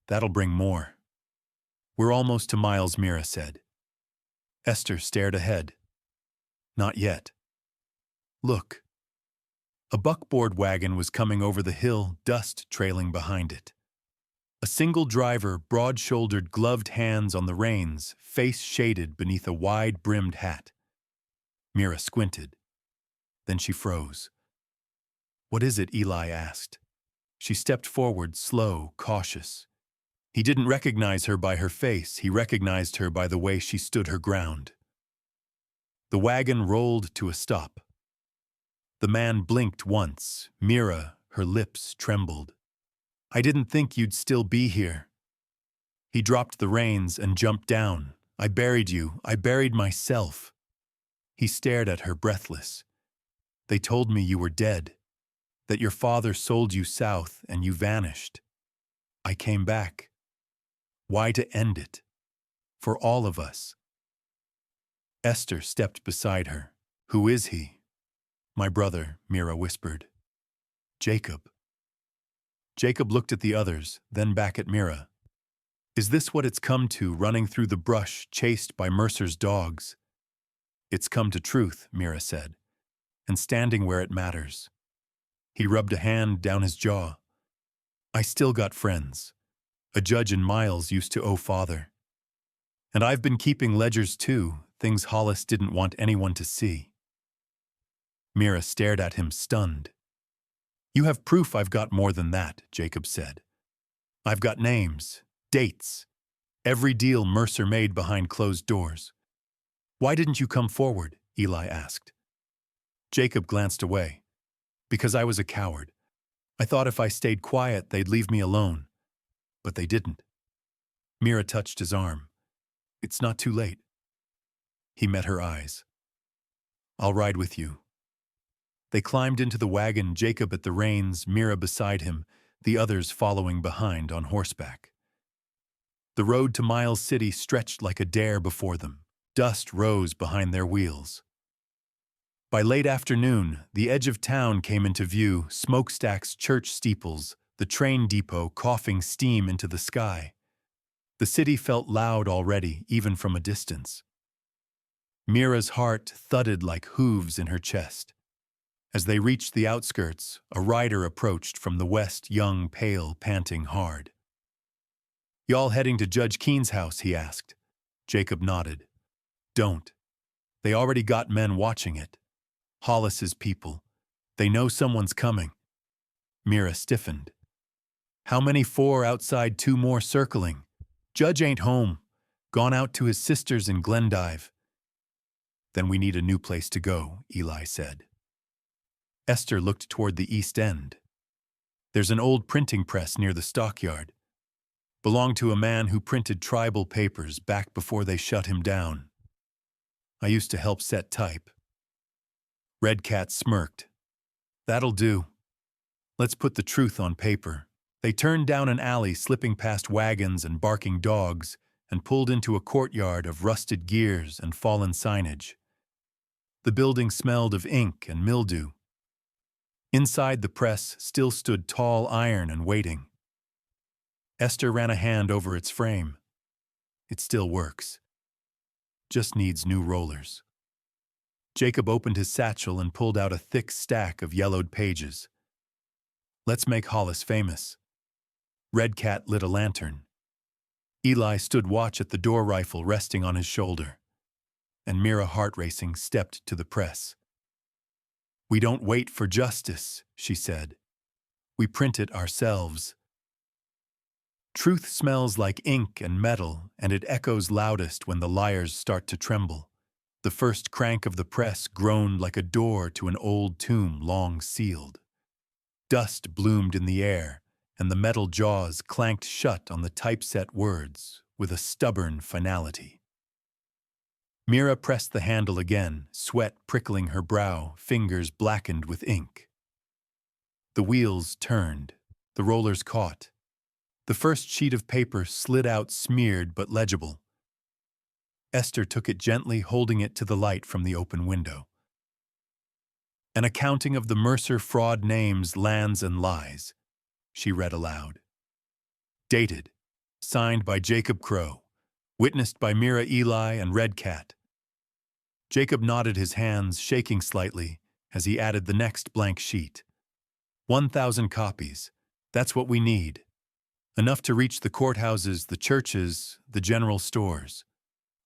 That'll bring more. We're almost to Miles, Mira said. Esther stared ahead. Not yet. Look. A buckboard wagon was coming over the hill, dust trailing behind it. A single driver, broad-shouldered, gloved hands on the reins, face shaded beneath a wide-brimmed hat. Mira squinted. Then she froze. What is it? Eli asked. She stepped forward, slow, cautious. He didn't recognize her by her face, he recognized her by the way she stood her ground. The wagon rolled to a stop. The man blinked once. Mira, her lips trembled. I didn't think you'd still be here. He dropped the reins and jumped down. I buried you. I buried myself. He stared at her, breathless. They told me you were dead, that your father sold you south and you vanished. I came back. Why to end it? For all of us. Esther stepped beside her. Who is he? My brother, Mira whispered. Jacob. Jacob looked at the others, then back at Mira. Is this what it's come to, running through the brush, chased by Mercer's dogs? It's come to truth, Mira said, and standing where it matters. He rubbed a hand down his jaw. I still got friends. A judge in Miles used to owe father. And I've been keeping ledgers too, things Hollis didn't want anyone to see. Mira stared at him, stunned. You have proof I've got more than that, Jacob said. I've got names, dates, every deal Mercer made behind closed doors. Why didn't you come forward? Eli asked. Jacob glanced away. Because I was a coward. I thought if I stayed quiet, they'd leave me alone. But they didn't. Mira touched his arm. It's not too late. He met her eyes. I'll ride with you. They climbed into the wagon, Jacob at the reins, Mira beside him, the others following behind on horseback. The road to Miles City stretched like a dare before them. Dust rose behind their wheels. By late afternoon, the edge of town came into view, smokestacks, church steeples, the train depot coughing steam into the sky. The city felt loud already, even from a distance. Mira's heart thudded like hooves in her chest. As they reached the outskirts, a rider approached from the west, young, pale, panting hard. Y'all heading to Judge Keene's house? He asked. Jacob nodded. Don't. They already got men watching it. Hollis's people. They know someone's coming. Mira stiffened. How many? 4 outside, 2 more circling. Judge ain't home. Gone out to his sister's in Glendive. Then we need a new place to go, Eli said. Esther looked toward the east end. There's an old printing press near the stockyard. Belonged to a man who printed tribal papers back before they shut him down. I used to help set type. Red Cat smirked. That'll do. Let's put the truth on paper. They turned down an alley, slipping past wagons and barking dogs, and pulled into a courtyard of rusted gears and fallen signage. The building smelled of ink and mildew. Inside the press still stood tall iron and waiting. Esther ran a hand over its frame. It still works. Just needs new rollers. Jacob opened his satchel and pulled out a thick stack of yellowed pages. Let's make Hollis famous. Red Cat lit a lantern. Eli stood watch at the door rifle resting on his shoulder, and Mira, heart racing, stepped to the press. "We don't wait for justice," she said. "We print it ourselves." Truth smells like ink and metal, and it echoes loudest when the liars start to tremble. The first crank of the press groaned like a door to an old tomb long sealed. Dust bloomed in the air, and the metal jaws clanked shut on the typeset words with a stubborn finality. Mira pressed the handle again, sweat prickling her brow, fingers blackened with ink. The wheels turned, the rollers caught. The first sheet of paper slid out smeared but legible. Esther took it gently, holding it to the light from the open window. "An accounting of the Mercer fraud names, lands, and lies," she read aloud. "Dated, signed by Jacob Crow, witnessed by Mira, Eli, and Red Cat." Jacob nodded, his hands shaking slightly as he added the next blank sheet. 1,000 copies. That's what we need. Enough to reach the courthouses, the churches, the general stores.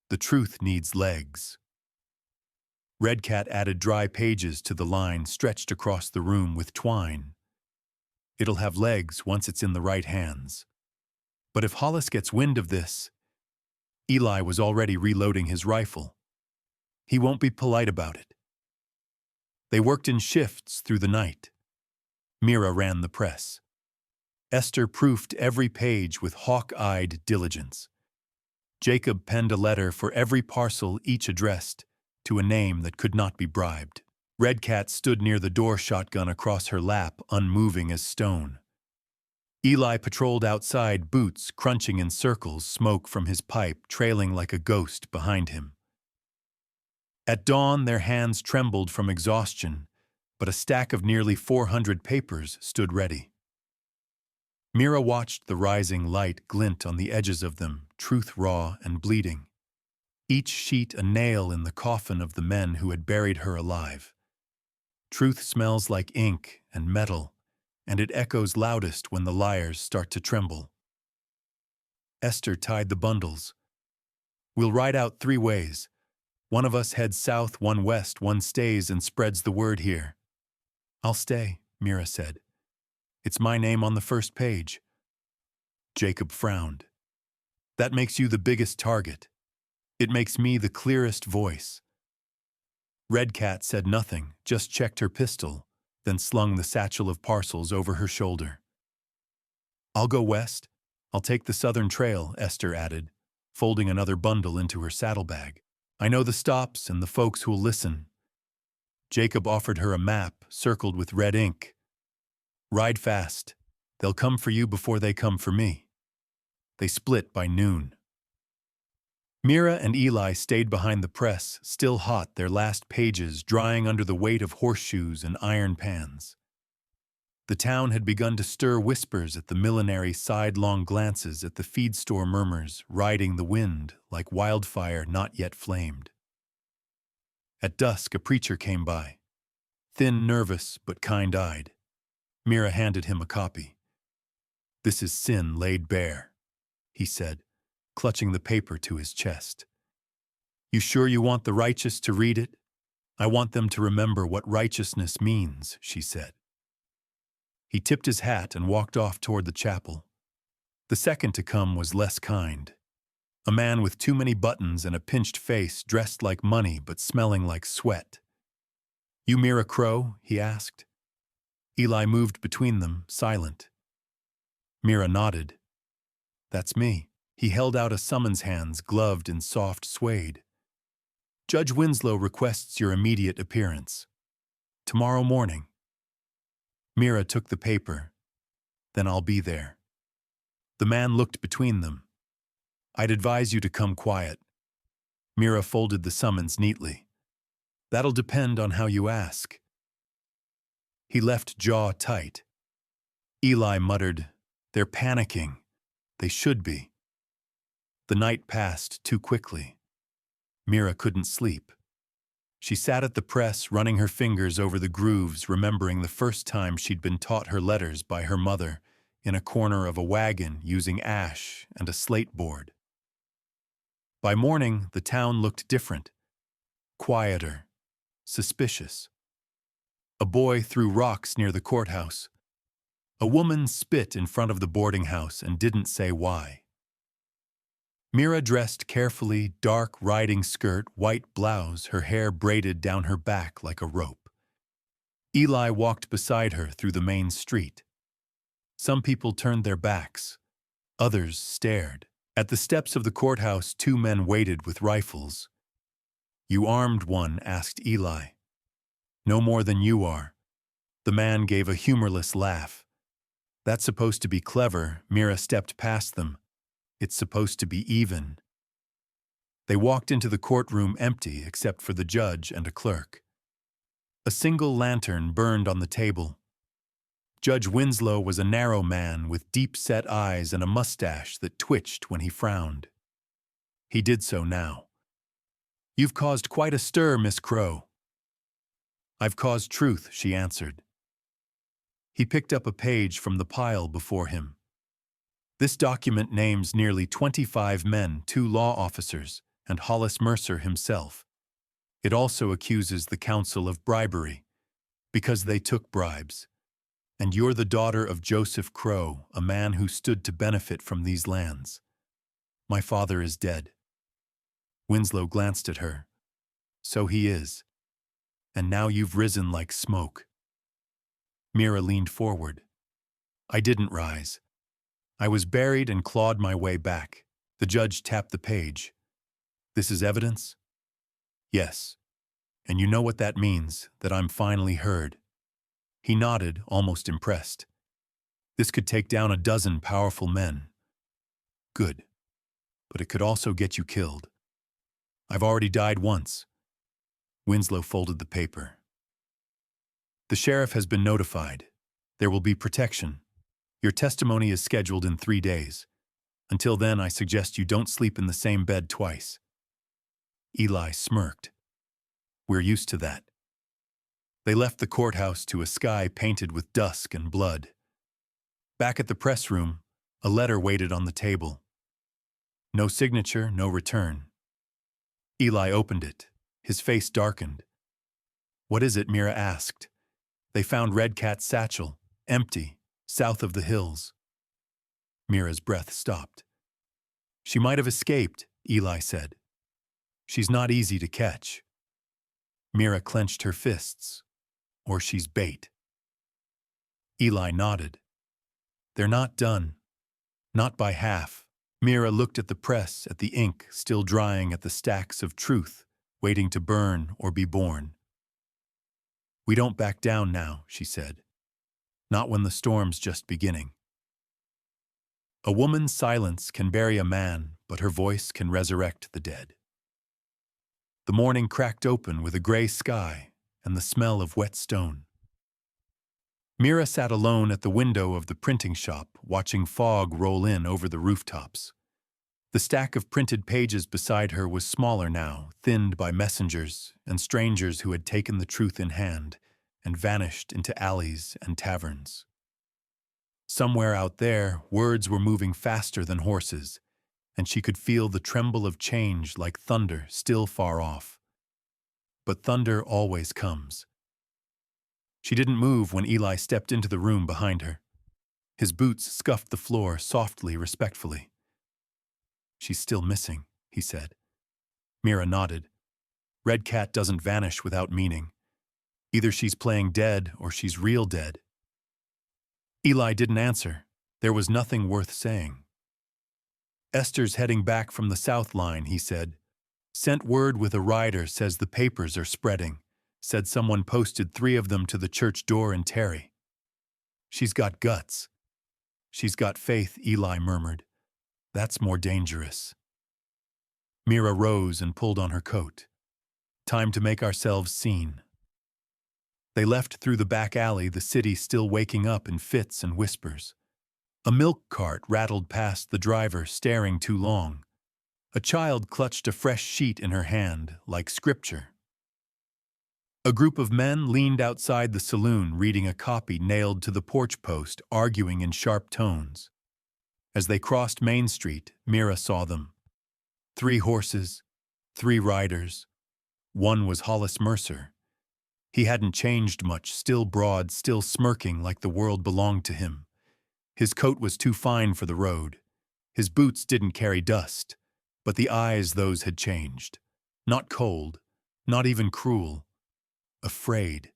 The truth needs legs. Red Cat added dry pages to the line stretched across the room with twine. "It'll have legs once it's in the right hands. But if Hollis gets wind of this..." Eli was already reloading his rifle. "He won't be polite about it." They worked in shifts through the night. Mira ran the press. Esther proofed every page with hawk-eyed diligence. Jacob penned a letter for every parcel, each addressed to a name that could not be bribed. Red Cat stood near the door, shotgun across her lap, unmoving as stone. Eli patrolled outside, boots crunching in circles, smoke from his pipe trailing like a ghost behind him. At dawn, their hands trembled from exhaustion, but a stack of nearly 400 papers stood ready. Mira watched the rising light glint on the edges of them, truth raw and bleeding. Each sheet a nail in the coffin of the men who had buried her alive. Truth smells like ink and metal, and it echoes loudest when the liars start to tremble. Esther tied the bundles. "We'll ride out 3 ways. One of us heads south, one west, one stays and spreads the word here." "I'll stay," Mira said. "It's my name on the first page." Jacob frowned. "That makes you the biggest target. It makes me the clearest voice." Red Cat said nothing, just checked her pistol, then slung the satchel of parcels over her shoulder. "I'll go west. I'll take the southern trail," Esther added, folding another bundle into her saddlebag. "I know the stops and the folks who'll listen." Jacob offered her a map circled with red ink. "Ride fast. They'll come for you before they come for me." They split by noon. Mira and Eli stayed behind the press, still hot, their last pages drying under the weight of horseshoes and iron pans. The town had begun to stir, whispers at the millinery, sidelong glances at the feed store, murmurs riding the wind like wildfire not yet flamed. At dusk, a preacher came by, thin, nervous, but kind-eyed. Mira handed him a copy. "This is sin laid bare," he said, clutching the paper to his chest. "You sure you want the righteous to read it?" "I want them to remember what righteousness means," she said. He tipped his hat and walked off toward the chapel. The second to come was less kind. A man with too many buttons and a pinched face, dressed like money but smelling like sweat. "You Mira Crow?" he asked. Eli moved between them, silent. Mira nodded. "That's me." He held out a summons, hands gloved in soft suede. "Judge Winslow requests your immediate appearance. Tomorrow morning." Mira took the paper. "Then I'll be there." The man looked between them. "I'd advise you to come quiet." Mira folded the summons neatly. "That'll depend on how you ask." He left, jaw tight. Eli muttered, "They're panicking. They should be." The night passed too quickly. Mira couldn't sleep. She sat at the press, running her fingers over the grooves, remembering the first time she'd been taught her letters by her mother, in a corner of a wagon using ash and a slate board. By morning, the town looked different, quieter, suspicious. A boy threw rocks near the courthouse. A woman spit in front of the boarding house and didn't say why. Mira dressed carefully, dark riding skirt, white blouse, her hair braided down her back like a rope. Eli walked beside her through the main street. Some people turned their backs. Others stared. At the steps of the courthouse, 2 men waited with rifles. "You armed?" one asked Eli. "No more than you are." The man gave a humorless laugh. "That's supposed to be clever." Mira stepped past them. "It's supposed to be even." They walked into the courtroom empty except for the judge and a clerk. A single lantern burned on the table. Judge Winslow was a narrow man with deep-set eyes and a mustache that twitched when he frowned. He did so now. "You've caused quite a stir, Miss Crow." "I've caused truth," she answered. He picked up a page from the pile before him. This document names nearly 25 men, 2 law officers, and Hollis Mercer himself. It also accuses the council of bribery, because they took bribes. And you're the daughter of Joseph Crow, a man who stood to benefit from these lands. My father is dead. Winslow glanced at her. So he is. And now you've risen like smoke. Mira leaned forward. I didn't rise. I was buried and clawed my way back. The judge tapped the page. This is evidence? Yes. And you know what that means, that I'm finally heard. He nodded, almost impressed. This could take down a dozen powerful men. Good. But it could also get you killed. I've already died once. Winslow folded the paper. The sheriff has been notified. There will be protection. Your testimony is scheduled in 3 days. Until then, I suggest you don't sleep in the same bed twice. Eli smirked. We're used to that. They left the courthouse to a sky painted with dusk and blood. Back at the press room, a letter waited on the table. No signature, no return. Eli opened it. His face darkened. What is it? Mira asked. They found Red Cat's satchel, empty, south of the hills. Mira's breath stopped. She might have escaped, Eli said. She's not easy to catch. Mira clenched her fists. Or she's bait. Eli nodded. They're not done. Not by half. Mira looked at the press, at the ink still drying at the stacks of truth, waiting to burn or be born. We don't back down now, she said. Not when the storm's just beginning. A woman's silence can bury a man, but her voice can resurrect the dead. The morning cracked open with a gray sky and the smell of wet stone. Mira sat alone at the window of the printing shop, watching fog roll in over the rooftops. The stack of printed pages beside her was smaller now, thinned by messengers and strangers who had taken the truth in hand and vanished into alleys and taverns. Somewhere out there, words were moving faster than horses, and she could feel the tremble of change like thunder still far off. But thunder always comes. She didn't move when Eli stepped into the room behind her. His boots scuffed the floor softly, respectfully. She's still missing, he said. Mira nodded. Red Cat doesn't vanish without meaning. Either she's playing dead or she's real dead. Eli didn't answer. There was nothing worth saying. Esther's heading back from the South Line, he said. Sent word with a rider, says the papers are spreading. Said someone posted 3 of them to the church door in Terry. She's got guts. She's got faith, Eli murmured. That's more dangerous. Mira rose and pulled on her coat. Time to make ourselves seen. They left through the back alley, the city still waking up in fits and whispers. A milk cart rattled past the driver, staring too long. A child clutched a fresh sheet in her hand, like scripture. A group of men leaned outside the saloon reading a copy nailed to the porch post, arguing in sharp tones. As they crossed Main Street, Mira saw them. 3 horses, 3 riders. One was Hollis Mercer. He hadn't changed much, still broad, still smirking like the world belonged to him. His coat was too fine for the road. His boots didn't carry dust, but the eyes, those had changed. Not cold, not even cruel. Afraid.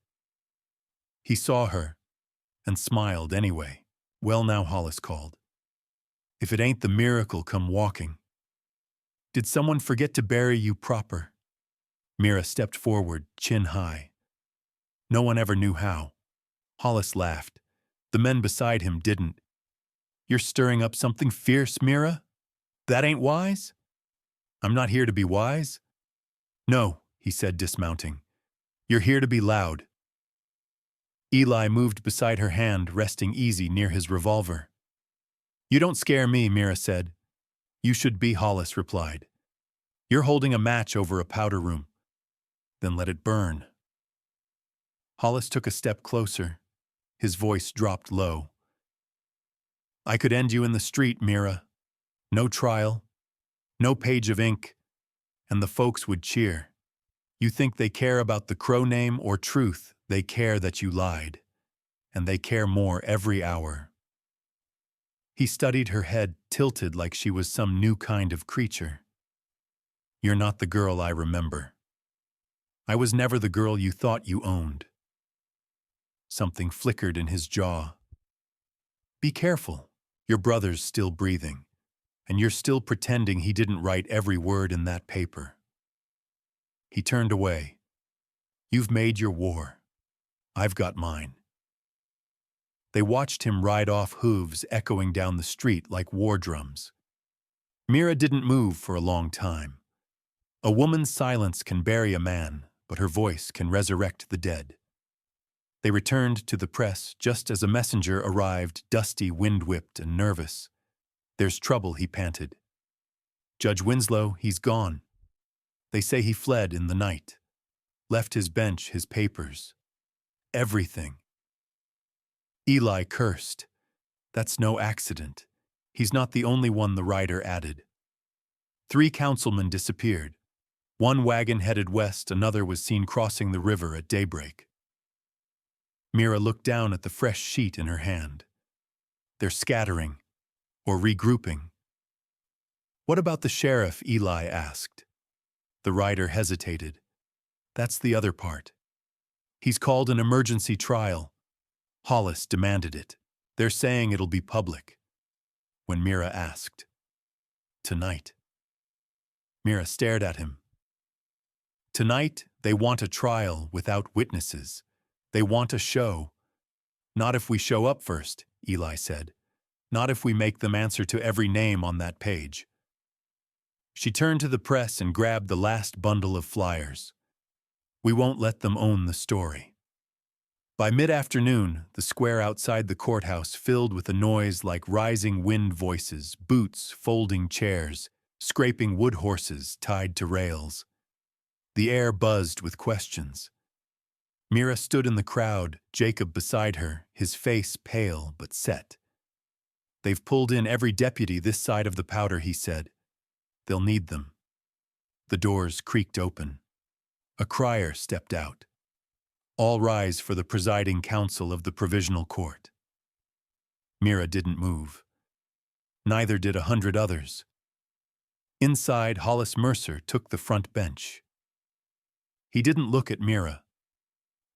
He saw her and smiled anyway. "Well now," Hollis called. "If it ain't the miracle come walking. Did someone forget to bury you proper?" Mira stepped forward, chin high. No one ever knew how. Hollis laughed. The men beside him didn't. "You're stirring up something fierce, Mira? That ain't wise?" "I'm not here to be wise." "No," he said, dismounting. "You're here to be loud." Eli moved beside her hand, resting easy near his revolver. "You don't scare me," Mira said. "You should be," Hollis replied. "You're holding a match over a powder room. Then let it burn." Hollis took a step closer. His voice dropped low. "I could end you in the street, Mira. No trial, no page of ink, and the folks would cheer. You think they care about the Crow name or truth? They care that you lied, and they care more every hour." He studied her head, tilted like she was some new kind of creature. "You're not the girl I remember. I was never the girl you thought you owned." Something flickered in his jaw. "Be careful. Your brother's still breathing, and you're still pretending he didn't write every word in that paper." He turned away. "You've made your war. I've got mine." They watched him ride off, hooves echoing down the street like war drums. Mira didn't move for a long time. A woman's silence can bury a man, but her voice can resurrect the dead. They returned to the press just as a messenger arrived, dusty, wind-whipped, and nervous. "There's trouble," he panted. "Judge Winslow, he's gone. They say he fled in the night. Left his bench, his papers. Everything." Eli cursed. "That's no accident. He's not the only one," the writer added. 3 councilmen disappeared. One wagon headed west, another was seen crossing the river at daybreak. Mira looked down at the fresh sheet in her hand. "They're scattering, or regrouping." "What about the sheriff?" Eli asked. The writer hesitated. "That's the other part. He's called an emergency trial. Hollis demanded it. They're saying it'll be public." When Mira asked, "Tonight?" Mira stared at him. "Tonight, they want a trial without witnesses. They want a show." "Not if we show up first," Eli said. "Not if we make them answer to every name on that page." She turned to the press and grabbed the last bundle of flyers. "We won't let them own the story." By mid-afternoon, the square outside the courthouse filled with a noise like rising wind voices, boots, folding chairs, scraping wood horses tied to rails. The air buzzed with questions. Mira stood in the crowd, Jacob beside her, his face pale but set. "They've pulled in every deputy this side of the powder," he said. "They'll need them." The doors creaked open. A crier stepped out. "All rise for the presiding council of the Provisional Court." Mira didn't move. Neither did 100 others. Inside, Hollis Mercer took the front bench. He didn't look at Mira,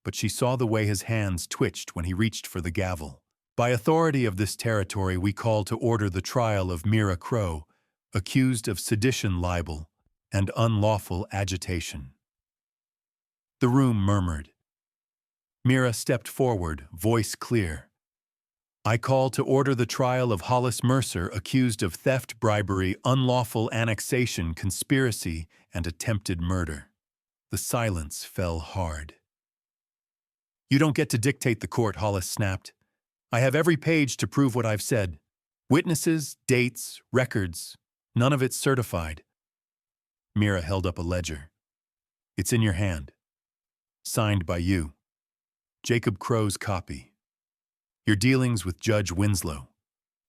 but she saw the way his hands twitched when he reached for the gavel. "By authority of this territory, we call to order the trial of Mira Crow, accused of sedition, libel, and unlawful agitation." The room murmured. Mira stepped forward, voice clear. "I call to order the trial of Hollis Mercer, accused of theft, bribery, unlawful annexation, conspiracy, and attempted murder." The silence fell hard. "You don't get to dictate the court," Hollis snapped. "I have every page to prove what I've said. Witnesses, dates, records, none of it's certified." Mira held up a ledger. "It's in your hand." signed by you. Jacob Crow's copy. Your dealings with Judge Winslow.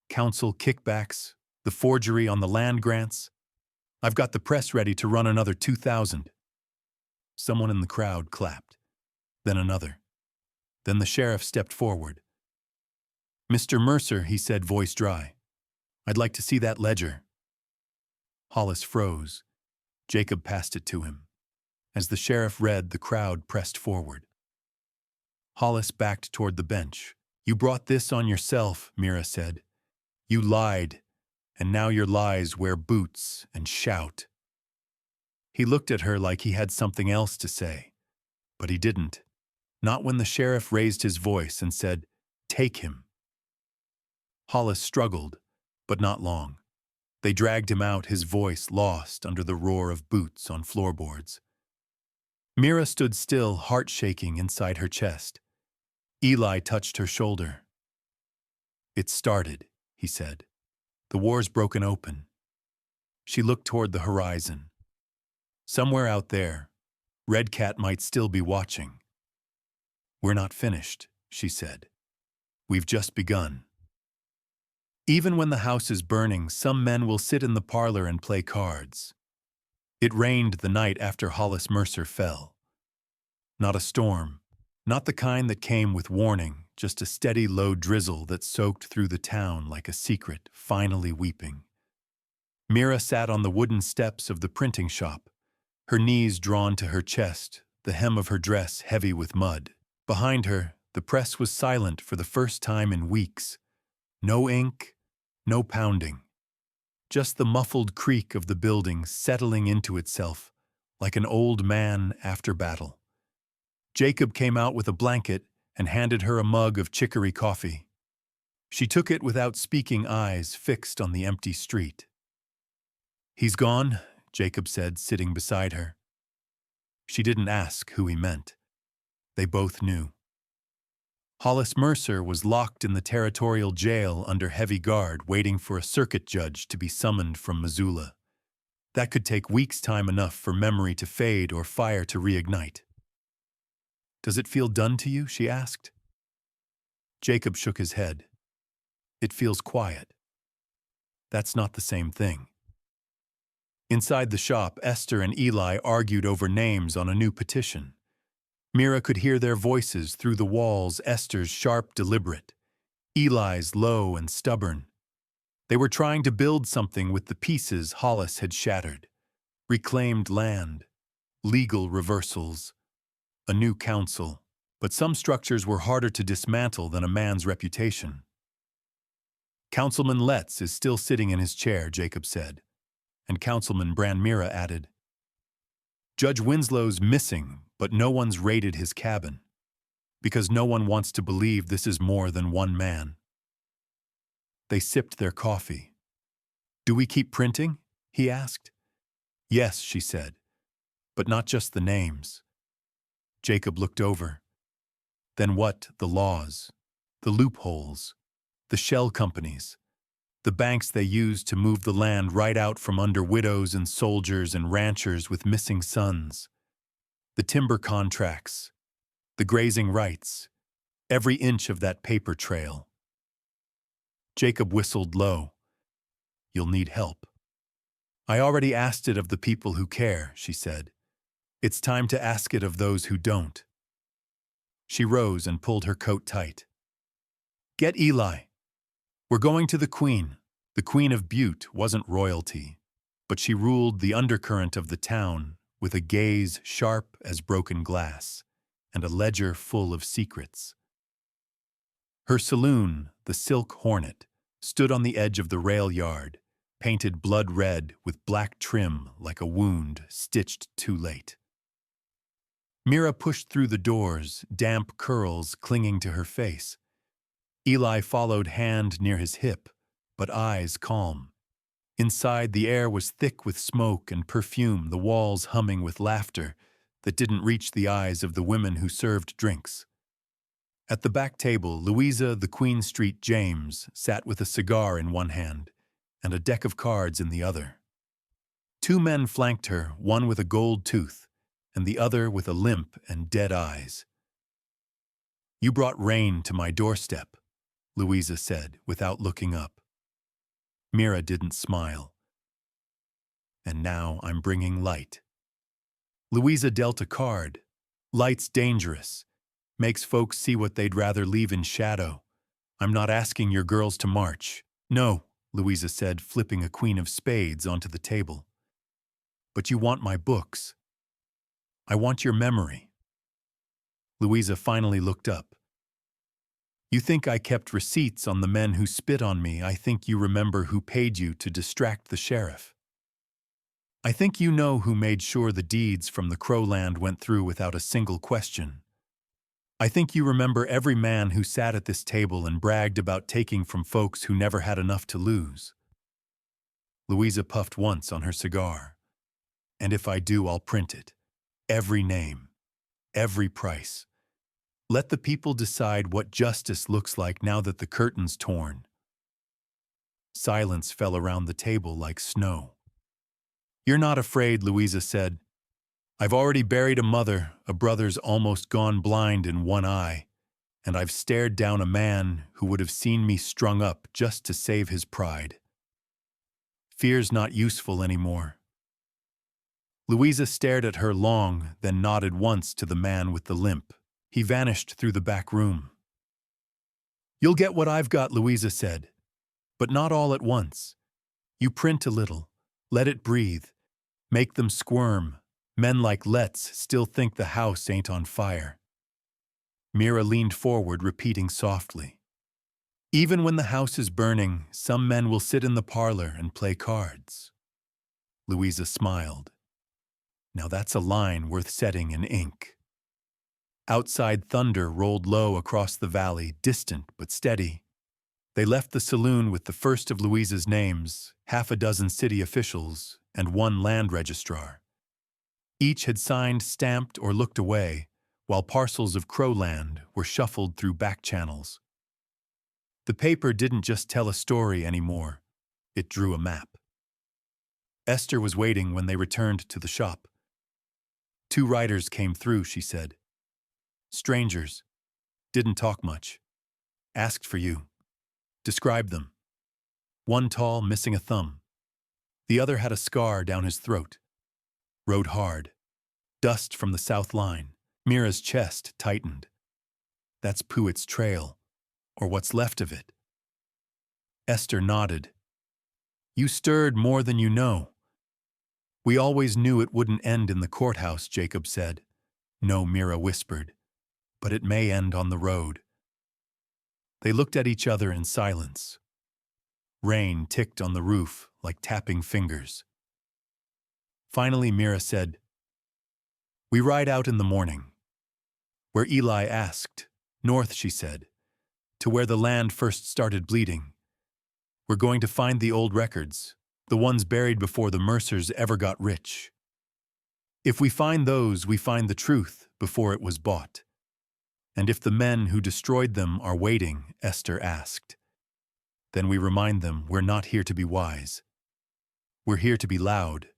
Council kickbacks, the forgery on the land grants. I've got the press ready to run another 2,000. Someone in the crowd clapped. Then another. Then the sheriff stepped forward. Mr. Mercer, he said, voice dry. I'd like to see that ledger. Hollis froze. Jacob passed it to him. As the sheriff read, the crowd pressed forward. Hollis backed toward the bench. You brought this on yourself, Mira said. You lied, and now your lies wear boots and shout. He looked at her like he had something else to say, but he didn't. Not when the sheriff raised his voice and said, Take him. Hollis struggled, but not long. They dragged him out, his voice lost under the roar of boots on floorboards. Mira stood still, heart shaking inside her chest. Eli touched her shoulder. It started, he said. The war's broken open. She looked toward the horizon. Somewhere out there, Red Cat might still be watching. We're not finished, she said. We've just begun. Even when the house is burning, some men will sit in the parlor and play cards. It rained the night after Hollis Mercer fell. Not a storm, not the kind that came with warning, just a steady low drizzle that soaked through the town like a secret, finally weeping. Mira sat on the wooden steps of the printing shop, her knees drawn to her chest, the hem of her dress heavy with mud. Behind her, the press was silent for the first time in weeks. No ink, no pounding. Just the muffled creak of the building settling into itself, like an old man after battle. Jacob came out with a blanket and handed her a mug of chicory coffee. She took it without speaking, eyes fixed on the empty street. He's gone, Jacob said, sitting beside her. She didn't ask who he meant. They both knew. Hollis Mercer was locked in the territorial jail under heavy guard, waiting for a circuit judge to be summoned from Missoula. That could take weeks, time enough for memory to fade or fire to reignite. Does it feel done to you? She asked. Jacob shook his head. It feels quiet. That's not the same thing. Inside the shop, Esther and Eli argued over names on a new petition. Mira could hear their voices through the walls, Esther's sharp, deliberate, Eli's low and stubborn. They were trying to build something with the pieces Hollis had shattered. Reclaimed land, legal reversals, a new council, but some structures were harder to dismantle than a man's reputation. Councilman Letts is still sitting in his chair, Jacob said, and Councilman Mira added, Judge Winslow's missing, but no one's raided his cabin, because no one wants to believe this is more than one man. They sipped their coffee. Do we keep printing? He asked. Yes, she said, but not just the names. Jacob looked over. Then what? The laws, the loopholes, the shell companies, the banks they used to move the land right out from under widows and soldiers and ranchers with missing sons, the timber contracts, the grazing rights, every inch of that paper trail. Jacob whistled low. You'll need help. I already asked it of the people who care, she said. It's time to ask it of those who don't. She rose and pulled her coat tight. Get Eli. We're going to the Queen. The Queen of Butte wasn't royalty, but she ruled the undercurrent of the town with a gaze sharp as broken glass and a ledger full of secrets. Her saloon, the Silk Hornet, stood on the edge of the rail yard, painted blood red with black trim like a wound stitched too late. Mira pushed through the doors, damp curls clinging to her face. Eli followed, hand near his hip, but eyes calm. Inside, the air was thick with smoke and perfume, the walls humming with laughter that didn't reach the eyes of the women who served drinks. At the back table, Louisa the Queen Street James sat with a cigar in one hand and a deck of cards in the other. Two men flanked her, one with a gold tooth, and the other with a limp and dead eyes. "You brought rain to my doorstep," Louisa said without looking up. Mira didn't smile. "And now I'm bringing light." Louisa dealt a card. "Light's dangerous. Makes folks see what they'd rather leave in shadow. I'm not asking your girls to march." "No," Louisa said, flipping a queen of spades onto the table. "But you want my books. I want your memory." Louisa finally looked up. "You think I kept receipts on the men who spit on me. I think you remember who paid you to distract the sheriff. I think you know who made sure the deeds from the Crowland went through without a single question. I think you remember every man who sat at this table and bragged about taking from folks who never had enough to lose." Louisa puffed once on her cigar. "And if I do, I'll print it. Every name. Every price. Let the people decide what justice looks like now that the curtain's torn." Silence fell around the table like snow. "You're not afraid," Louisa said. "I've already buried a mother, a brother's almost gone blind in one eye, and I've stared down a man who would have seen me strung up just to save his pride. Fear's not useful anymore." Louisa stared at her long, then nodded once to the man with the limp. He vanished through the back room. "You'll get what I've got," Louisa said, "but not all at once. You print a little, let it breathe, make them squirm. Men like Let's still think the house ain't on fire." Mira leaned forward, repeating softly, "Even when the house is burning, some men will sit in the parlor and play cards." Louisa smiled. "Now that's a line worth setting in ink." Outside, thunder rolled low across the valley, distant but steady. They left the saloon with the first of Louisa's names, half a dozen city officials, and one land registrar. Each had signed, stamped, or looked away, while parcels of Crowland were shuffled through back channels. The paper didn't just tell a story anymore, it drew a map. Esther was waiting when they returned to the shop. "Two riders came through," she said. "Strangers. Didn't talk much. Asked for you. Described them. One tall, missing a thumb. The other had a scar down his throat. Rode hard. Dust from the south line." Mira's chest tightened. "That's Puit's trail, or what's left of it." Esther nodded. "You stirred more than you know." "We always knew it wouldn't end in the courthouse," Jacob said. "No," Mira whispered, "but it may end on the road." They looked at each other in silence. Rain ticked on the roof like tapping fingers. Finally, Mira said, "We ride out in the morning." "Where Eli asked." "North," she said, "to where the land first started bleeding. We're going to find the old records, the ones buried before the Mercers ever got rich. If we find those, we find the truth before it was bought. And if the men who destroyed them are waiting," Esther asked, "then we remind them we're not here to be wise. We're here to be loud.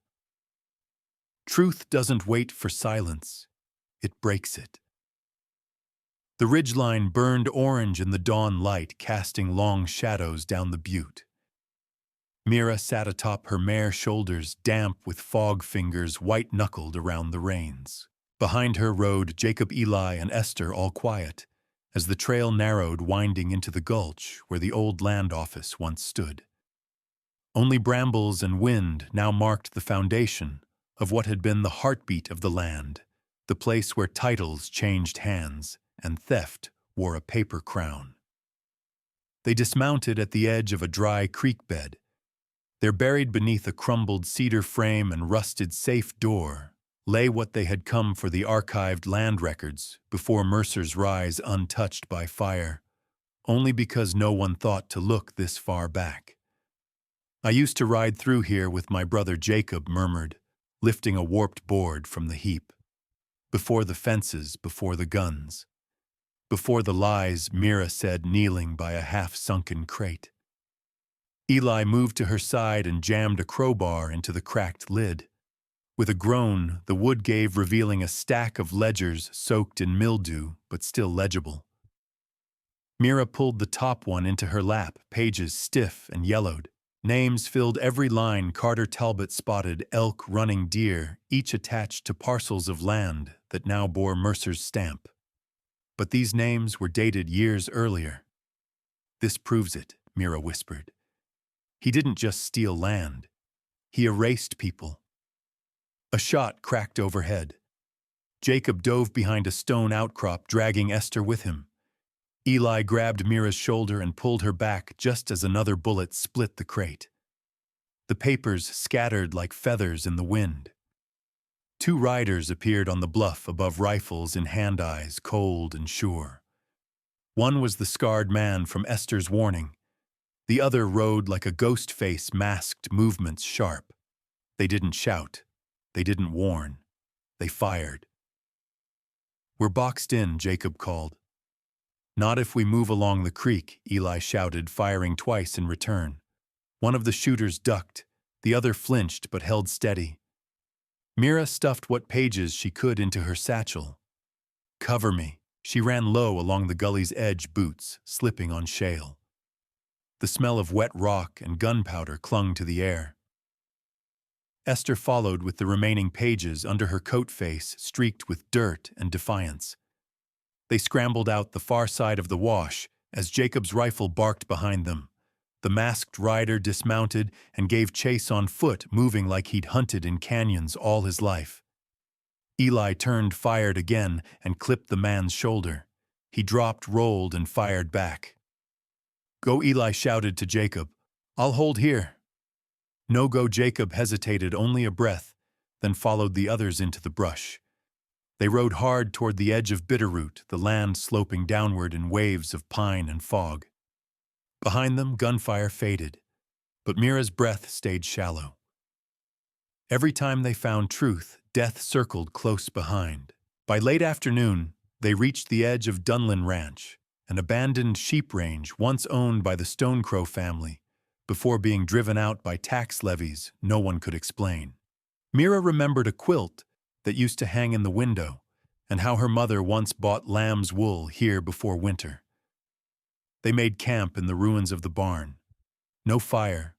Truth doesn't wait for silence. It breaks it." The ridgeline burned orange in the dawn light, casting long shadows down the butte. Mira sat atop her mare shoulders, damp with fog fingers white-knuckled around the reins. Behind her rode Jacob, Eli, and Esther, all quiet, as the trail narrowed, winding into the gulch where the old land office once stood. Only brambles and wind now marked the foundation of what had been the heartbeat of the land, the place where titles changed hands and theft wore a paper crown. They dismounted at the edge of a dry creek bed. There, buried beneath a crumbled cedar frame and rusted safe door, lay what they had come for, the archived land records before Mercer's rise, untouched by fire, only because no one thought to look this far back. "I used to ride through here with my brother," Jacob murmured, lifting a warped board from the heap. "Before the fences, before the guns. Before the lies," Mira said, kneeling by a half-sunken crate. Eli moved to her side and jammed a crowbar into the cracked lid. With a groan, the wood gave, revealing a stack of ledgers soaked in mildew but still legible. Mira pulled the top one into her lap, pages stiff and yellowed. Names filled every line. Carter Talbot spotted, elk, running deer, each attached to parcels of land that now bore Mercer's stamp. But these names were dated years earlier. "This proves it," Mira whispered. "He didn't just steal land. He erased people." A shot cracked overhead. Jacob dove behind a stone outcrop, dragging Esther with him. Eli grabbed Mira's shoulder and pulled her back just as another bullet split the crate. The papers scattered like feathers in the wind. Two riders appeared on the bluff above, rifles in hand, eyes cold and sure. One was the scarred man from Esther's warning. The other rode like a ghost face, masked, movements sharp. They didn't shout. They didn't warn. They fired. "We're boxed in," Jacob called. "Not if we move along the creek," Eli shouted, firing twice in return. One of the shooters ducked. The other flinched but held steady. Mira stuffed what pages she could into her satchel. "Cover me." She ran low along the gully's edge, boots slipping on shale. The smell of wet rock and gunpowder clung to the air. Esther followed with the remaining pages under her coat face streaked with dirt and defiance. They scrambled out the far side of the wash as Jacob's rifle barked behind them. The masked rider dismounted and gave chase on foot, moving like he'd hunted in canyons all his life. Eli turned, fired again, and clipped the man's shoulder. He dropped, rolled, and fired back. "Go," Eli shouted to Jacob. "I'll hold here." "No go." Jacob hesitated only a breath, then followed the others into the brush. They rode hard toward the edge of Bitterroot, the land sloping downward in waves of pine and fog. Behind them, gunfire faded, but Mira's breath stayed shallow. Every time they found truth, death circled close behind. By late afternoon, they reached the edge of Dunlin Ranch, an abandoned sheep range once owned by the Stonecrow family, before being driven out by tax levies no one could explain. Mira remembered a quilt that used to hang in the window, and how her mother once bought lamb's wool here before winter. They made camp in the ruins of the barn. No fire,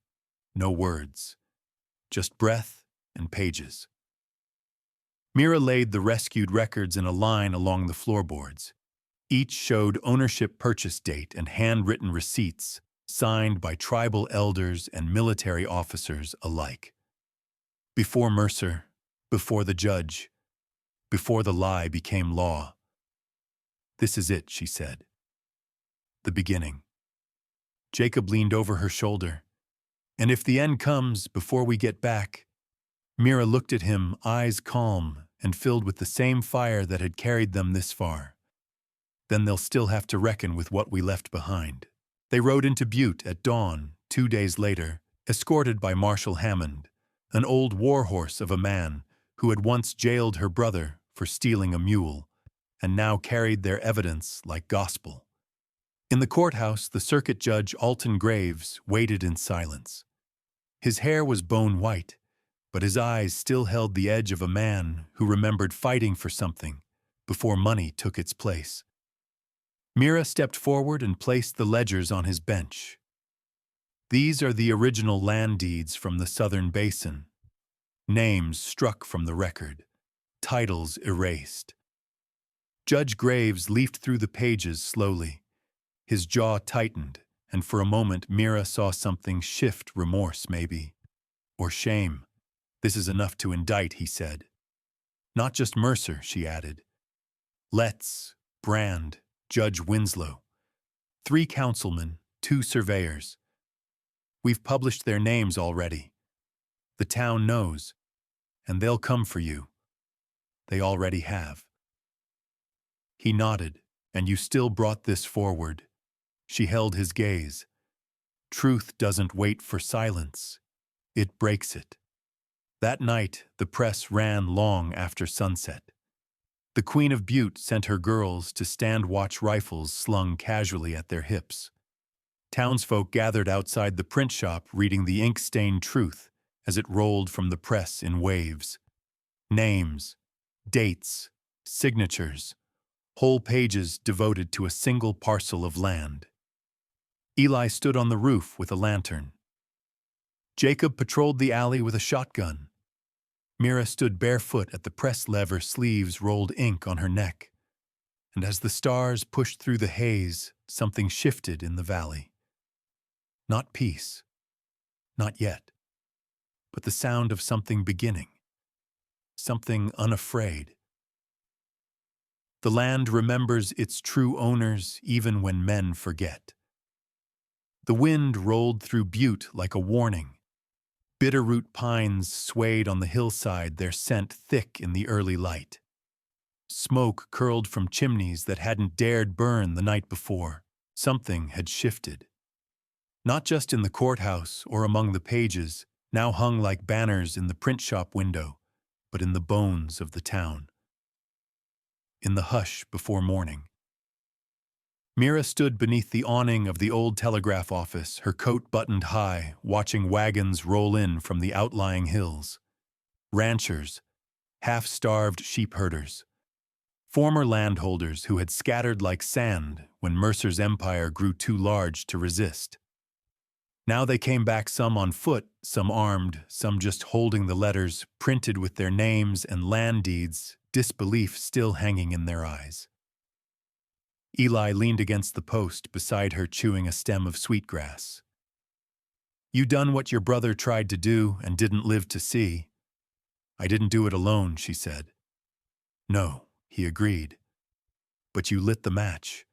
no words, just breath and pages. Mira laid the rescued records in a line along the floorboards. Each showed ownership, purchase date, and handwritten receipts signed by tribal elders and military officers alike. Before Mercer, before the judge, before the lie became law. "This is it," she said. "The beginning." Jacob leaned over her shoulder. "And if the end comes before we get back..." Mira looked at him, eyes calm and filled with the same fire that had carried them this far. "Then they'll still have to reckon with what we left behind." They rode into Butte at dawn, 2 days later, escorted by Marshal Hammond, an old warhorse of a man who had once jailed her brother for stealing a mule, and now carried their evidence like gospel. In the courthouse, the circuit judge, Alton Graves, waited in silence. His hair was bone white, but his eyes still held the edge of a man who remembered fighting for something before money took its place. Mira stepped forward and placed the ledgers on his bench. "These are the original land deeds from the Southern Basin. Names struck from the record, titles erased." Judge Graves leafed through the pages slowly. His jaw tightened, and for a moment Mira saw something shift, remorse maybe, or shame. "This is enough to indict," he said. "Not just Mercer," she added. "Letts, Brand, Judge Winslow. 3 councilmen, 2 surveyors. We've published their names already. The town knows, and they'll come for you. They already have." He nodded. "And you still brought this forward." She held his gaze. "Truth doesn't wait for silence. It breaks it." That night, the press ran long after sunset. The Queen of Butte sent her girls to stand watch, rifles slung casually at their hips. Townsfolk gathered outside the print shop, reading the ink-stained truth as it rolled from the press in waves. Names, dates, signatures, whole pages devoted to a single parcel of land. Eli stood on the roof with a lantern. Jacob patrolled the alley with a shotgun. Mira stood barefoot at the press lever, sleeves rolled ink on her neck. And as the stars pushed through the haze, something shifted in the valley. Not peace, not yet, but the sound of something beginning, something unafraid. The land remembers its true owners even when men forget. The wind rolled through Butte like a warning. Bitterroot pines swayed on the hillside, their scent thick in the early light. Smoke curled from chimneys that hadn't dared burn the night before. Something had shifted. Not just in the courthouse or among the pages, now hung like banners in the print shop window, but in the bones of the town. In the hush before morning. Mira stood beneath the awning of the old telegraph office, her coat buttoned high, watching wagons roll in from the outlying hills. Ranchers, half-starved sheep herders, former landholders who had scattered like sand when Mercer's empire grew too large to resist. Now they came back, some on foot, some armed, some just holding the letters printed with their names and land deeds, disbelief still hanging in their eyes. Eli leaned against the post beside her, chewing a stem of sweetgrass. "You done what your brother tried to do and didn't live to see." "I didn't do it alone," she said. "No," he agreed. "But you lit the match."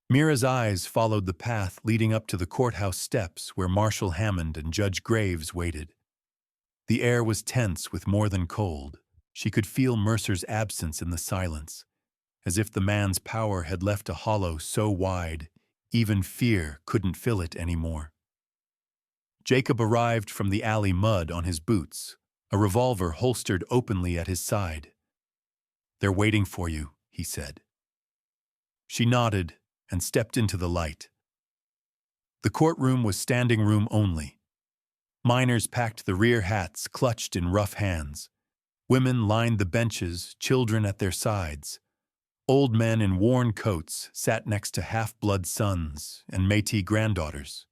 Mira's eyes followed the path leading up to the courthouse steps where Marshal Hammond and Judge Graves waited. The air was tense with more than cold. She could feel Mercer's absence in the silence, as if the man's power had left a hollow so wide, even fear couldn't fill it anymore. Jacob arrived from the alley, mud on his boots, a revolver holstered openly at his side. "They're waiting for you," he said. She nodded and stepped into the light. The courtroom was standing room only. Miners packed the rear hats, clutched in rough hands. Women lined the benches, children at their sides. Old men in worn coats sat next to half-blood sons and Métis granddaughters.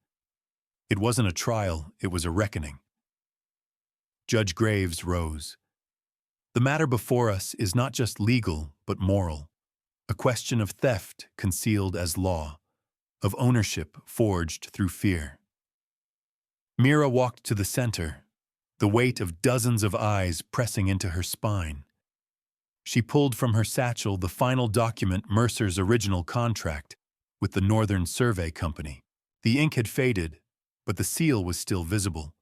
It wasn't a trial, it was a reckoning. Judge Graves rose. "The matter before us is not just legal, but moral. A question of theft concealed as law, of ownership forged through fear." Mira walked to the center, the weight of dozens of eyes pressing into her spine. She pulled from her satchel the final document, Mercer's original contract with the Northern Survey Company. The ink had faded, but the seal was still visible.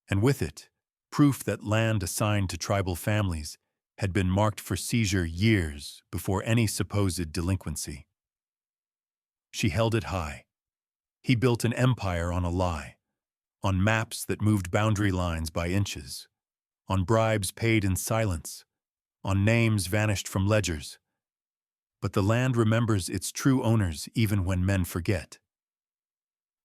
And with it, proof that land assigned to tribal families had been marked for seizure years before any supposed delinquency. She held it high. He built an empire on a lie, on maps that moved boundary lines by inches, on bribes paid in silence, on names vanished from ledgers. But the land remembers its true owners even when men forget.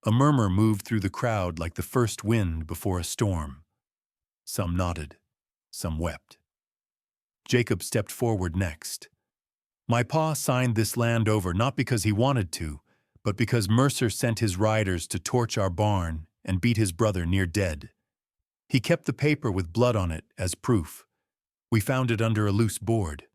A murmur moved through the crowd like the first wind before a storm. Some nodded, some wept. Jacob stepped forward next. "My pa signed this land over not because he wanted to, but because Mercer sent his riders to torch our barn and beat his brother near dead. He kept the paper with blood on it as proof. We found it under a loose board."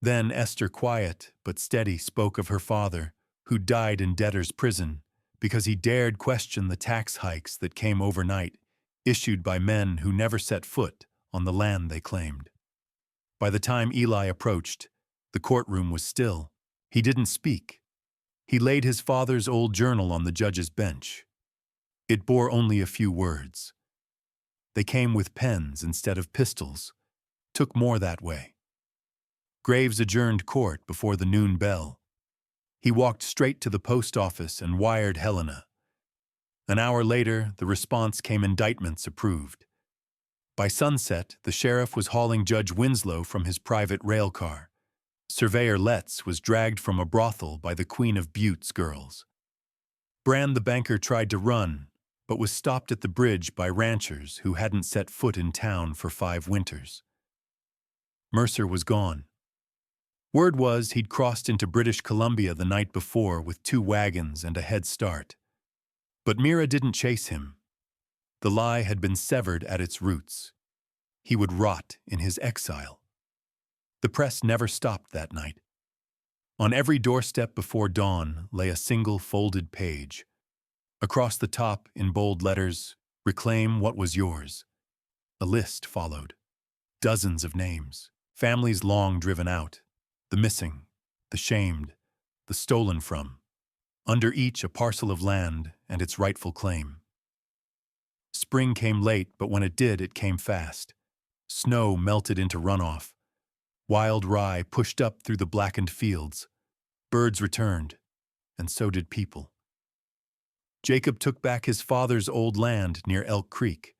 Then Esther, quiet but steady, spoke of her father, who died in debtor's prison because he dared question the tax hikes that came overnight, issued by men who never set foot on the land they claimed. By the time Eli approached, the courtroom was still. He didn't speak. He laid his father's old journal on the judge's bench. It bore only a few words. They came with pens instead of pistols. Took more that way. Graves adjourned court before the noon bell. He walked straight to the post office and wired Helena. An hour later, the response came: indictments approved. By sunset, the sheriff was hauling Judge Winslow from his private rail car. Surveyor Letts was dragged from a brothel by the Queen of Butte's girls. Brand the banker tried to run, but was stopped at the bridge by ranchers who hadn't set foot in town for 5 winters. Mercer was gone. Word was he'd crossed into British Columbia the night before with 2 wagons and a head start. But Mira didn't chase him. The lie had been severed at its roots. He would rot in his exile. The press never stopped that night. On every doorstep before dawn lay a single folded page. Across the top, in bold letters, "Reclaim what was yours." A list followed. Dozens of names. Families long driven out. The missing, the shamed, the stolen from. Under each a parcel of land and its rightful claim. Spring came late, but when it did, it came fast. Snow melted into runoff. Wild rye pushed up through the blackened fields. Birds returned, and so did people. Jacob took back his father's old land near Elk Creek,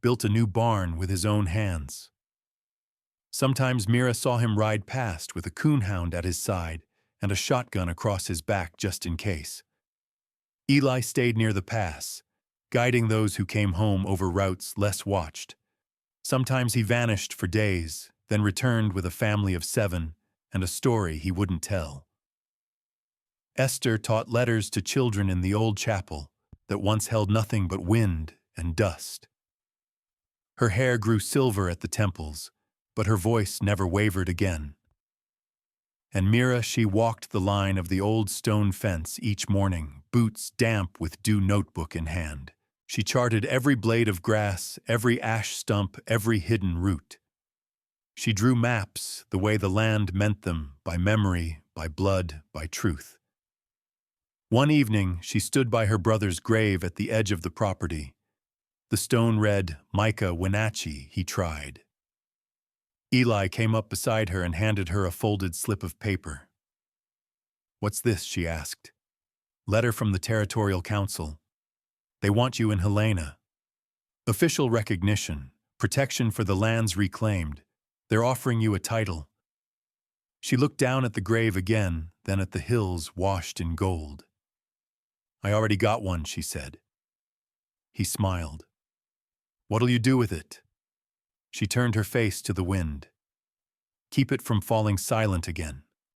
built a new barn with his own hands. Sometimes Mira saw him ride past with a coonhound at his side and a shotgun across his back just in case. Eli stayed near the pass, guiding those who came home over routes less watched. Sometimes he vanished for days, then returned with a family of 7 and a story he wouldn't tell. Esther taught letters to children in the old chapel that once held nothing but wind and dust. Her hair grew silver at the temples, but her voice never wavered again. And Mira, she walked the line of the old stone fence each morning, boots damp with dew, notebook in hand. She charted every blade of grass, every ash stump, every hidden root. She drew maps the way the land meant them, by memory, by blood, by truth. One evening, she stood by her brother's grave at the edge of the property. The stone read, "Micah Wenatchee," he tried. Eli came up beside her and handed her a folded slip of paper. "What's this?" she asked. "Letter from the Territorial Council. They want you in Helena. Official recognition, protection for the lands reclaimed. They're offering you a title." She looked down at the grave again, then at the hills washed in gold. "I already got one," she said. He smiled. "What'll you do with it?" She turned her face to the wind. "Keep it from falling silent again."